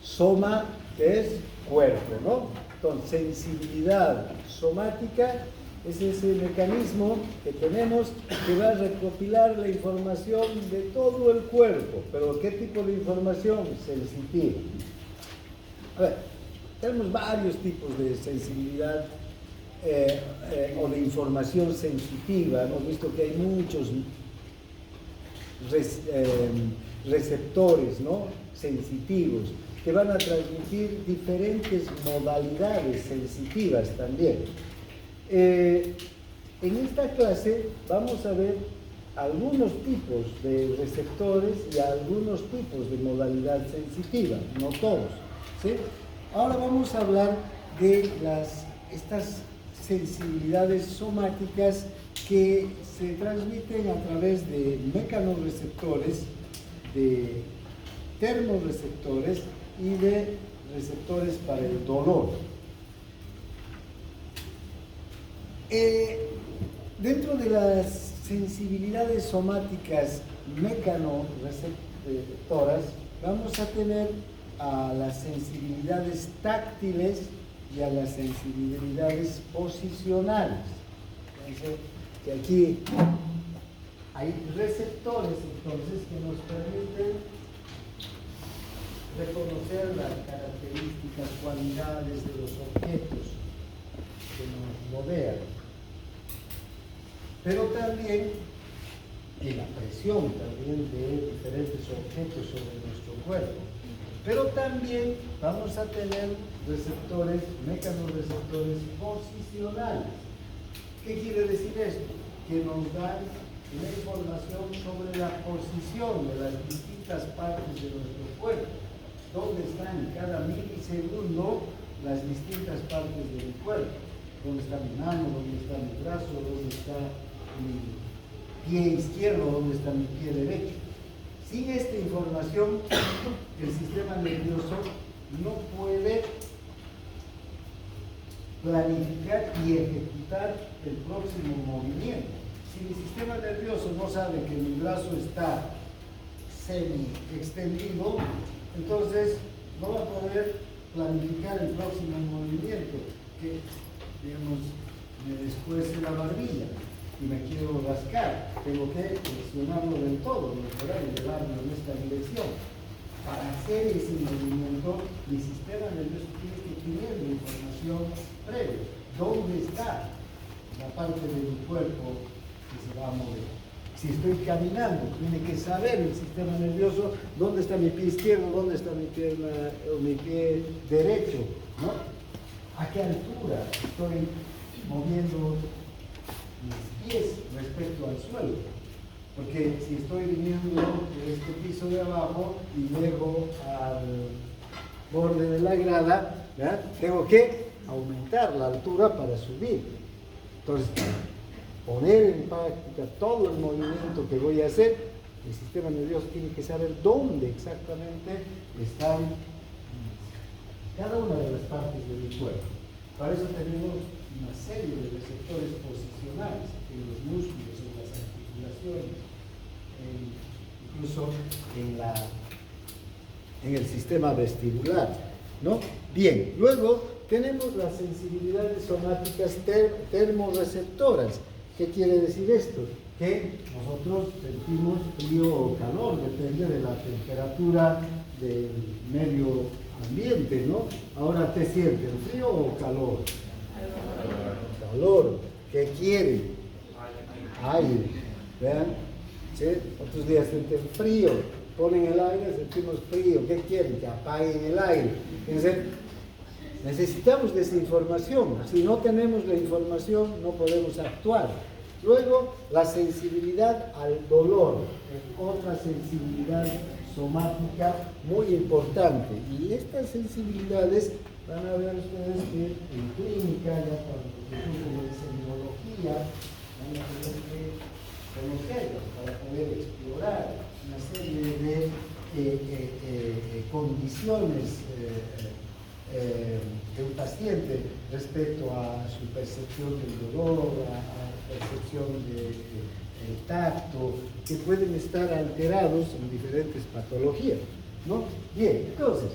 Soma es cuerpo, ¿no? Entonces, sensibilidad somática es ese mecanismo que tenemos que va a recopilar la información de todo el cuerpo. ¿Pero qué tipo de información? Sensitiva. A ver, tenemos varios tipos de sensibilidad o de información sensitiva. Hemos visto que hay muchos receptores, ¿no?, sensitivos, que van a transmitir diferentes modalidades sensitivas también. En esta clase vamos a ver algunos tipos de receptores y algunos tipos de modalidad sensitiva, no todos, ¿sí? Ahora vamos a hablar de estas sensibilidades somáticas que se transmiten a través de mecanorreceptores, de termorreceptores y de receptores para el dolor. Dentro de las sensibilidades somáticas mecanorreceptoras vamos a tener a las sensibilidades táctiles y a las sensibilidades posicionales. Fíjense que aquí hay receptores entonces que nos permiten reconocer las características, cualidades de los objetos que nos rodean, pero también y la presión también de diferentes objetos sobre nuestro cuerpo. Pero también vamos a tener receptores, mecanorreceptores posicionales. ¿Qué quiere decir esto? Que nos dan la información sobre la posición de las distintas partes de nuestro cuerpo. ¿Dónde están en cada milisegundo las distintas partes de mi cuerpo? ¿Dónde está mi mano? ¿Dónde está mi brazo? ¿Dónde está mi pie izquierdo? ¿Dónde está mi pie derecho? Sin esta información, el sistema nervioso no puede planificar y ejecutar el próximo movimiento. Si mi sistema nervioso no sabe que mi brazo está semi-extendido, entonces no va a poder planificar el próximo movimiento, que, digamos, me descuece la barbilla y me quiero rascar, tengo que flexionarlo del todo, mejorar y llevarlo en esta dirección. Para hacer ese movimiento, mi sistema nervioso tiene que tener la información previa. ¿Dónde está la parte de mi cuerpo que se va a mover? Si estoy caminando, tiene que saber el sistema nervioso dónde está mi pie izquierdo, dónde está mi pierna o mi pie derecho, ¿no? ¿A qué altura estoy moviendo mis pies respecto al suelo? Porque si estoy viniendo de este piso de abajo y llego al borde de la grada, ¿verdad?, tengo que aumentar la altura para subir. Entonces, poner en práctica todo el movimiento que voy a hacer, el sistema nervioso tiene que saber dónde exactamente están cada una de las partes de mi cuerpo. Para eso tenemos una serie de receptores posicionales en los músculos, en las articulaciones, incluso en el sistema vestibular, ¿no? Bien, luego tenemos las sensibilidades somáticas termorreceptoras. ¿Qué quiere decir esto? Que nosotros sentimos frío o calor, depende de la temperatura del medio ambiente, ¿no? Ahora, ¿qué sienten? ¿Frío o calor? Calor. ¿Qué quieren? Aire. ¿Vean? ¿Sí? Otros días sienten frío, ponen el aire, sentimos frío. ¿Qué quieren? Que apaguen el aire. Fíjense, necesitamos de esa información. Si no tenemos la información, no podemos actuar. Luego, la sensibilidad al dolor es otra sensibilidad somática muy importante. Y estas sensibilidades van a ver ustedes que en clínica, ya cuando se ocupa de semiología, van a tener que conocerlos, para poder explorar una serie de condiciones de un paciente respecto a su percepción del dolor, a percepción del tacto, que pueden estar alterados en diferentes patologías, ¿no? Bien, entonces,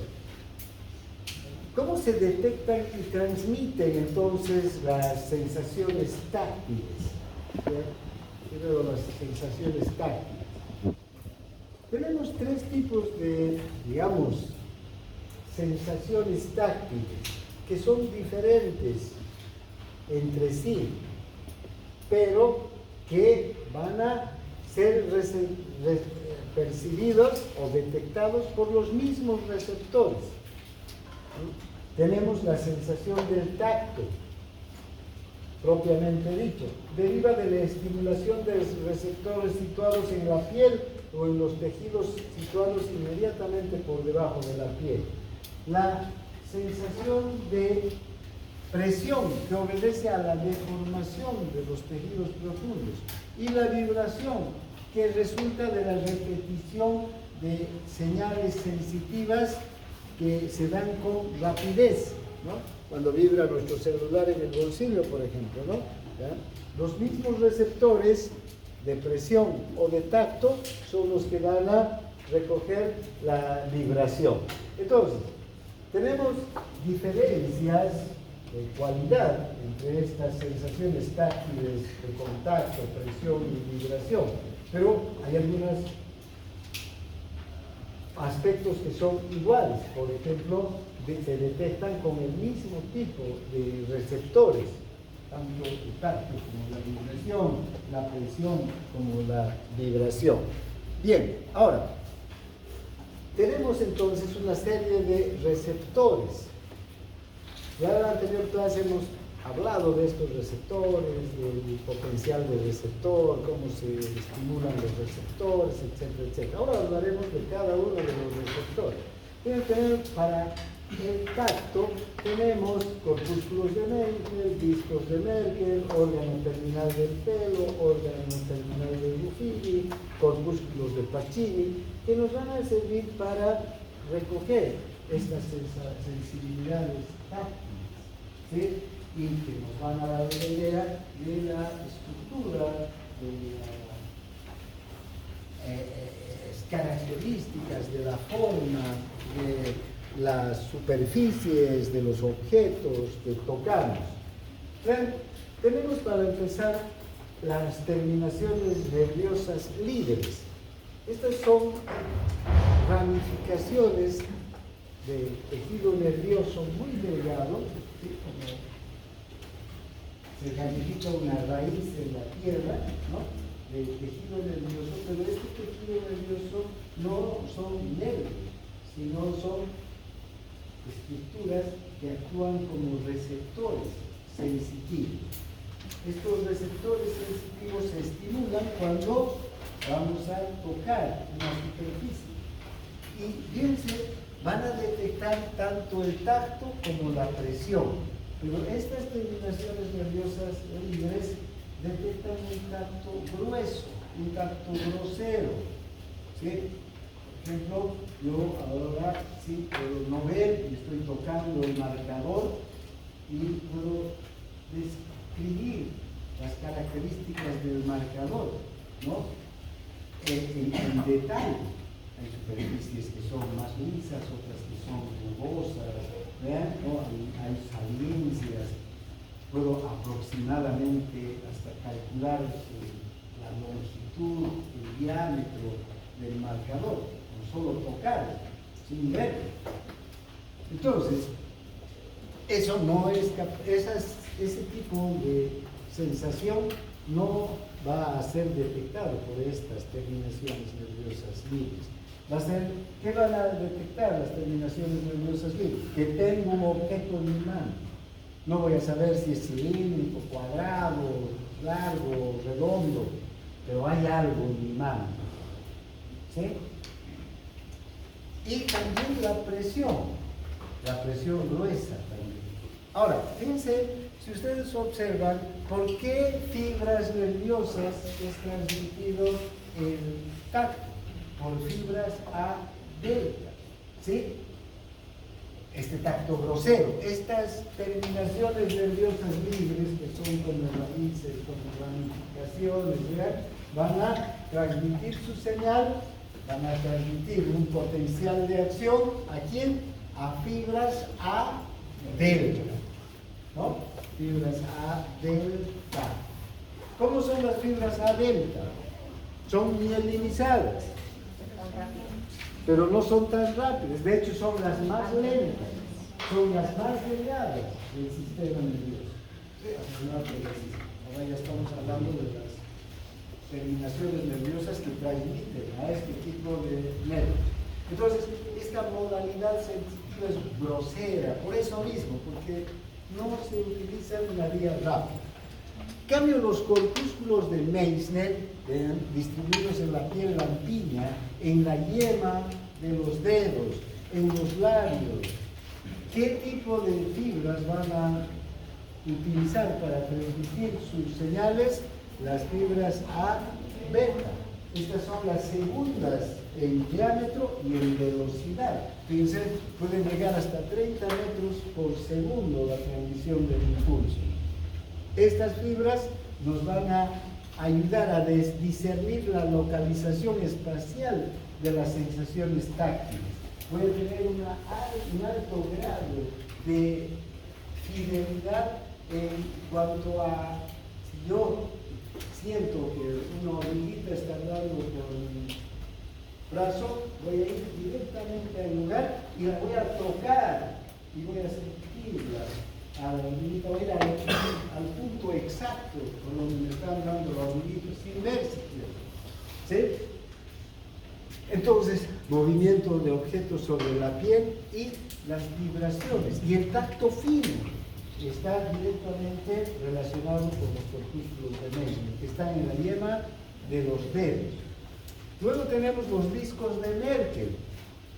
¿cómo se detectan y transmiten entonces las sensaciones táctiles? Primero las sensaciones táctiles. Tenemos tres tipos de, digamos, sensaciones táctiles que son diferentes entre sí, pero que van a ser percibidos o detectados por los mismos receptores. Tenemos la sensación del tacto, propiamente dicho, deriva de la estimulación de receptores situados en la piel o en los tejidos situados inmediatamente por debajo de la piel. La sensación de presión, que obedece a la deformación de los tejidos profundos, y la vibración, que resulta de la repetición de señales sensitivas que se dan con rapidez, ¿no? Cuando vibra nuestro celular en el bolsillo, por ejemplo, ¿no? ¿Ya? Los mismos receptores de presión o de tacto son los que van a recoger la vibración. Entonces, tenemos diferencias de cualidad entre estas sensaciones táctiles de contacto, presión y vibración, pero hay algunos aspectos que son iguales. Por ejemplo, se detectan con el mismo tipo de receptores, tanto el tacto como la vibración, la presión como la vibración. Bien, ahora, tenemos entonces una serie de receptores. Ya en la anterior clase hemos hablado de estos receptores, del potencial del receptor, cómo se estimulan los receptores, etcétera, etcétera. Ahora hablaremos de cada uno de los receptores. Para el tacto tenemos corpúsculos de Merkel, discos de Merkel, órgano terminal del pelo, órgano terminal de Ruffini, corpúsculos de Pacini, que nos van a servir para recoger estas sensibilidades táctiles, ¿sí? Y que nos van a dar una idea de la estructura, de las características, de la forma, de las superficies, de los objetos que tocamos. Bien, tenemos para empezar las terminaciones nerviosas líderes. Estas son ramificaciones de tejido nervioso muy delgado, ¿sí? Como se ramifica una raíz en la tierra, ¿no? Del tejido nervioso, pero este tejido nervioso no son nervios, sino son estructuras que actúan como receptores sensitivos. Estos receptores sensitivos se estimulan cuando vamos a tocar una superficie. Y fíjense, van a detectar tanto el tacto como la presión. Pero estas terminaciones nerviosas libres detectan un tacto grueso, un tacto grosero, ¿sí? Por ejemplo, yo ahora sí puedo no ver y estoy tocando el marcador y puedo describir las características del marcador, ¿no? En detalle. Hay superficies que son más lisas, otras que son rugosas, ¿vean? ¿No? Hay saliencias. Puedo aproximadamente hasta calcular la longitud, el diámetro del marcador, con solo tocar, sin ver. Entonces, eso no es ese tipo de sensación no va a ser detectado por estas terminaciones nerviosas libres. ¿Qué van a detectar las terminaciones nerviosas libres? Que tengo un objeto en mi mano. No voy a saber si es cilíndrico, cuadrado, largo, redondo, pero hay algo en mi mano. ¿Sí? Y también la presión gruesa también. Ahora, fíjense, si ustedes observan, ¿por qué fibras nerviosas es transmitido el tacto? Por fibras A delta, ¿sí? Este tacto grosero, estas terminaciones nerviosas libres, que son como raíces, como ramificaciones, ¿verdad? Van a transmitir su señal, van a transmitir un potencial de acción, ¿a quién? A fibras A delta, ¿no? Fibras A delta. ¿Cómo son las fibras A delta? Son mielinizadas, pero no son tan rápidas, de hecho son las más lentas, son las más delgadas del sistema nervioso. Ahora ya estamos hablando de las terminaciones nerviosas que transmiten a este tipo de nervios. Entonces, esta modalidad sensitiva es grosera, por eso mismo, porque no se utiliza en la vía rápida. En cambio, los corpúsculos de Meissner, distribuidos en la piel lampiña, en la yema de los dedos, en los labios, ¿qué tipo de fibras van a utilizar para transmitir sus señales? Las fibras A beta. Estas son las segundas en diámetro y en velocidad. Fíjense, pueden llegar hasta 30 metros por segundo la transmisión del impulso. Estas fibras nos van a ayudar a discernir la localización espacial de las sensaciones táctiles. Puede tener un alto grado de fidelidad en cuanto a, si yo siento que una hormiguita está andando por mi brazo, voy a ir directamente al lugar y la voy a tocar y voy a sentirla. A la hormiguita, voy a ir al punto exacto por donde me están dando los hormiguitos, sin ver siquiera. ¿Sí? Entonces, movimiento de objetos sobre la piel y las vibraciones. Y el tacto fino está directamente relacionado con los corpúsculos de Meissner, que están en la yema de los dedos. Luego tenemos los discos de Merkel,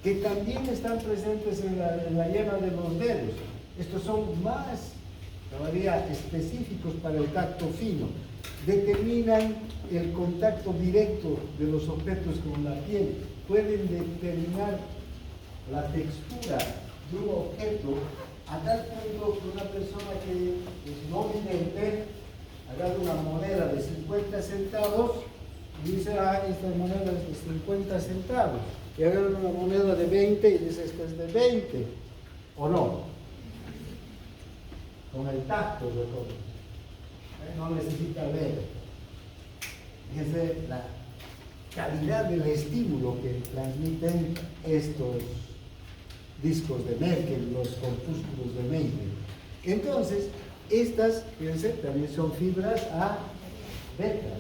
que también están presentes en la yema de los dedos. Estos son más todavía específicos para el tacto fino. Determinan el contacto directo de los objetos con la piel. Pueden determinar la textura de un objeto a tal punto que una persona que es no vidente agarra una moneda de 50 centavos y dice, esta moneda es de 50 centavos. Y agarra una moneda de 20 y dice, esta es de 20. ¿O no? Con el tacto de todo. No necesita ver. Fíjense la calidad del estímulo que transmiten estos discos de Merkel, los corpúsculos de Meissner. Entonces, estas, fíjense, también son fibras A beta.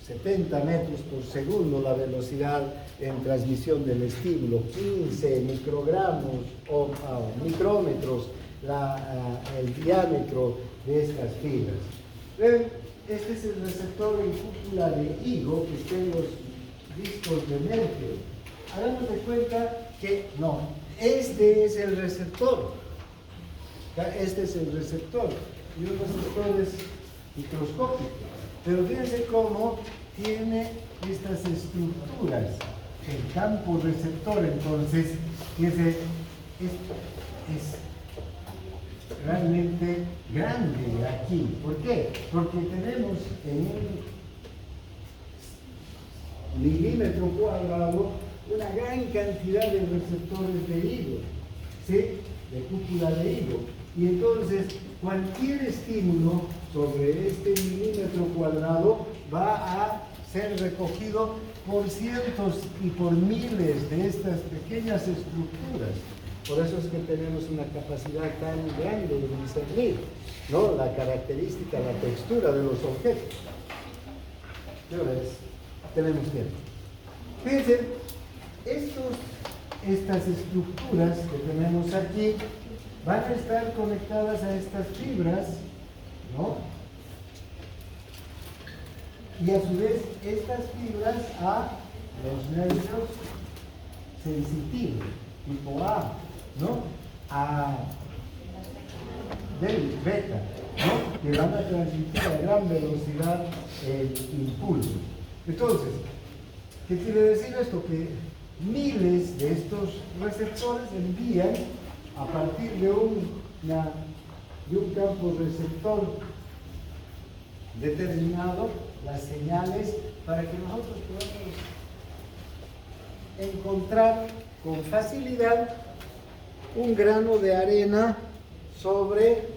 70 metros por segundo la velocidad en transmisión del estímulo, 15 microgramos o micrómetros el diámetro de estas fibras. ¿Ven? Este es el receptor en cúpula de higo que está en los discos de Merkel. Hagamos de cuenta que no, este es el receptor. Este es el receptor y un receptor es microscópico. Pero fíjense cómo tiene estas estructuras. El campo receptor, entonces, fíjense, es realmente grande aquí. ¿Por qué? Porque tenemos en un milímetro cuadrado una gran cantidad de receptores de higo, ¿sí? De cúpula de higo. Y entonces cualquier estímulo sobre este milímetro cuadrado va a ser recogido por cientos y por miles de estas pequeñas estructuras. Por eso es que tenemos una capacidad tan grande de discernir, ¿no? La característica, la textura de los objetos. ¿Qué ves? Tenemos tiempo. Fíjense, estas estructuras que tenemos aquí van a estar conectadas a estas fibras, ¿no? Y a su vez, estas fibras a los nervios sensitivos, tipo A, ¿no? A del beta. ¿no? Que van a transmitir a gran velocidad el impulso. Entonces, ¿qué quiere decir esto? Que miles de estos receptores envían a partir de un campo receptor determinado las señales para que nosotros podamos encontrar con facilidad un grano de arena sobre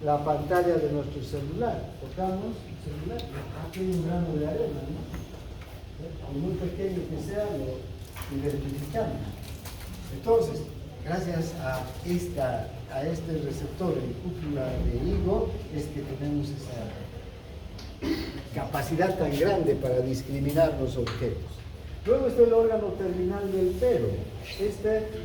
la pantalla de nuestro celular. Tocamos el celular, aquí hay un grano de arena, ¿no? Por muy pequeño que sea, lo identificamos. Entonces, gracias a este receptor en cúpula de higo, es que tenemos esa capacidad tan grande para discriminar los objetos. Luego está el órgano terminal del pelo.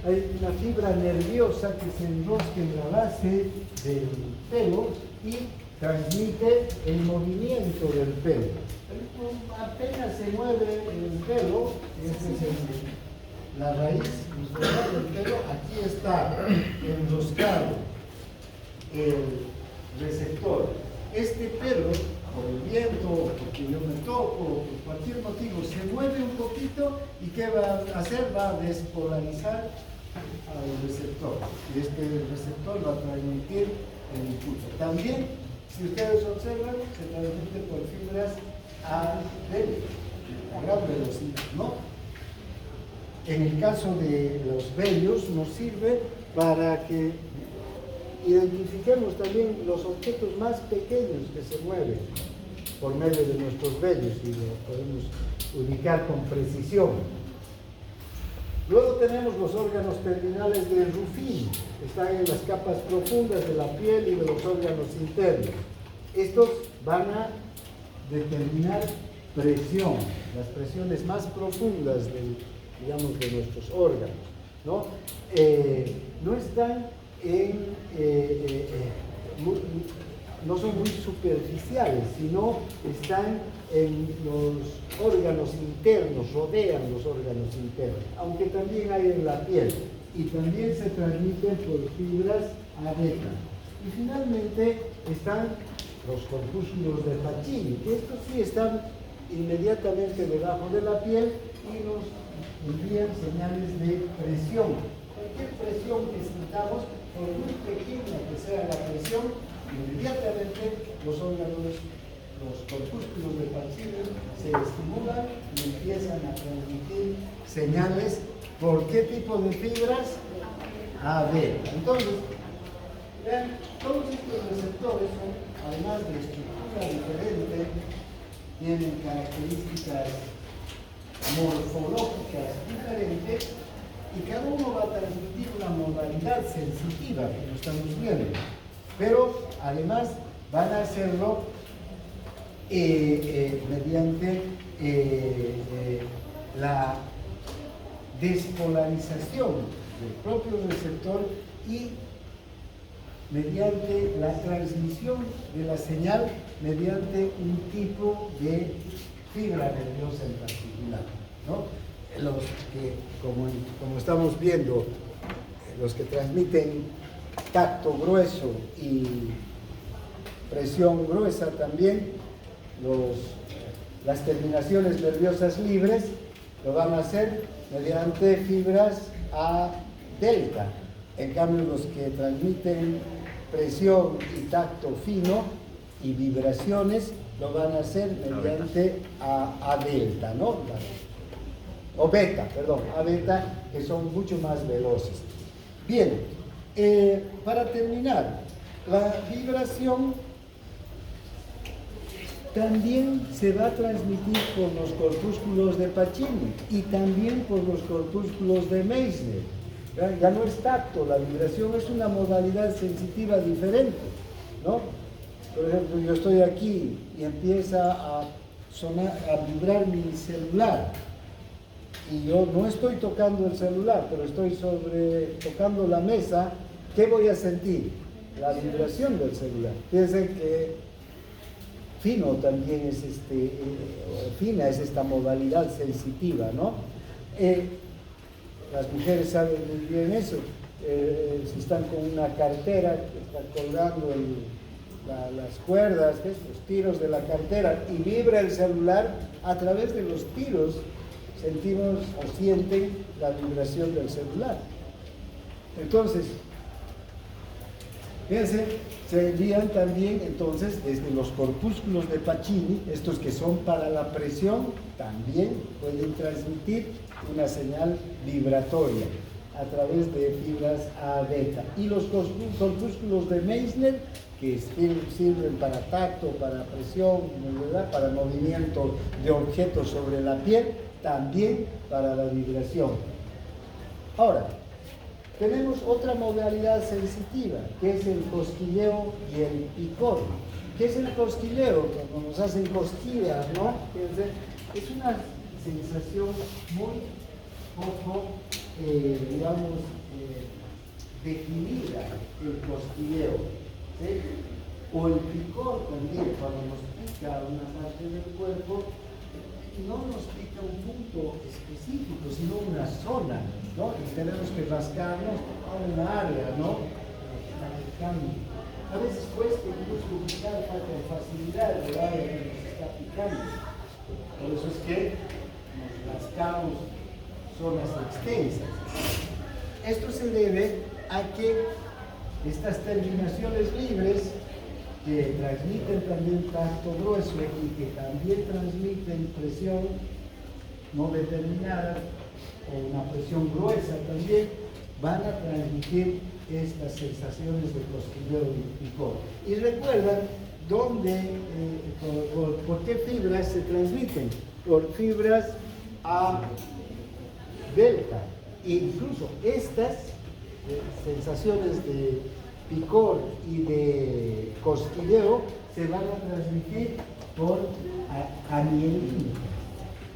Hay una fibra nerviosa que se enrosca en la base del pelo y transmite el movimiento del pelo. Apenas se mueve el pelo, esta es la raíz muscular del pelo, aquí está enroscado el receptor. Este pelo, por el viento, porque yo me toco, por cualquier motivo, se mueve un poquito y ¿qué va a hacer? Va a despolarizar al receptor. Y este receptor va a transmitir el impulso. También, si ustedes observan, se transmite por fibras a gran velocidad, ¿no? En el caso de los vellos, nos sirve para que identifiquemos también los objetos más pequeños que se mueven por medio de nuestros vellos y lo podemos ubicar con precisión. Luego tenemos los órganos terminales del Ruffin, que están en las capas profundas de la piel y de los órganos internos. Estos van a determinar presión, las presiones más profundas de nuestros órganos, ¿no? No están no son muy superficiales, sino están en los órganos internos, rodean los órganos internos, aunque también hay en la piel, y también se transmiten por fibras a beta. Y finalmente están los corpúsculos de Pacini, que estos sí están inmediatamente debajo de la piel y nos envían señales de presión. Cualquier presión que sintamos, por muy pequeña que sea la presión, inmediatamente los órganos, los corpúsculos de Pacini se estimulan y empiezan a transmitir señales. ¿Por qué tipo de fibras? A ver, entonces, vean, todos estos receptores son, además de estructura diferente, tienen características morfológicas diferentes y cada uno va a transmitir una modalidad sensitiva, que lo estamos viendo, pero además van a hacerlo mediante la despolarización del propio receptor y mediante la transmisión de la señal mediante un tipo de fibra nerviosa en particular, ¿no? Los que, como estamos viendo, los que transmiten tacto grueso y presión gruesa también, las terminaciones nerviosas libres lo van a hacer mediante fibras A delta. En cambio, los que transmiten presión y tacto fino y vibraciones lo van a hacer mediante A delta, ¿no? O beta, perdón, A beta, que son mucho más veloces. Bien, para terminar, la vibración también se va a transmitir por los corpúsculos de Pacini y también por los corpúsculos de Meissner. Ya no es tacto, la vibración es una modalidad sensitiva diferente, ¿no? Por ejemplo, yo estoy aquí y empieza a sonar, a vibrar mi celular y yo no estoy tocando el celular, pero estoy tocando la mesa. ¿Qué voy a sentir? La vibración del celular. Fíjense que fino también es fina es esta modalidad sensitiva, ¿no? Las mujeres saben muy bien eso. si están con una cartera que está colgando las cuerdas, los tiros de la cartera, y vibra el celular, a través de los tiros sentimos o sienten la vibración del celular. Entonces, fíjense, serían también entonces desde los corpúsculos de Pacini, estos que son para la presión, también pueden transmitir una señal vibratoria a través de fibras A beta. Y los corpúsculos de Meissner, que sirven para tacto, para presión, ¿verdad?, para movimiento de objetos sobre la piel, también para la vibración. Ahora, tenemos otra modalidad sensitiva, que es el cosquilleo y el picor. ¿Qué es el cosquilleo? Cuando nos hacen cosquillas, ¿no? Fíjense, es una sensación muy poco, digamos, definida, el cosquilleo, ¿sí? O el picor también, cuando nos pica una parte del cuerpo, no nos pica un punto específico, sino una zona, ¿no? Y tenemos que rascarnos a una área, ¿no? A veces cuesta incluso ubicar falta de facilidad del área que nos está picando. Por eso es que nos rascamos zonas extensas. Esto se debe a que estas terminaciones libres, que transmiten también tacto grueso y que también transmiten presión no determinada o una presión gruesa también, van a transmitir estas sensaciones de cosquilleo y picor. Y recuerdan por qué fibras se transmiten, por fibras A delta. E incluso estas sensaciones de picor y de cosquilleo se van a transmitir por anielina,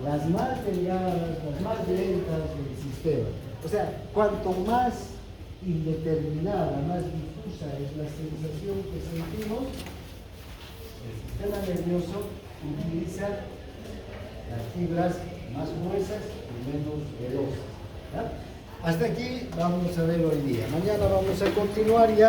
las más delgadas, las más lentas del sistema. O sea, cuanto más indeterminada, más difusa es la sensación que sentimos, el sistema nervioso utiliza las fibras más gruesas y menos velozas. ¿Ya? Hasta aquí vamos a ver hoy día. Mañana vamos a continuar ya.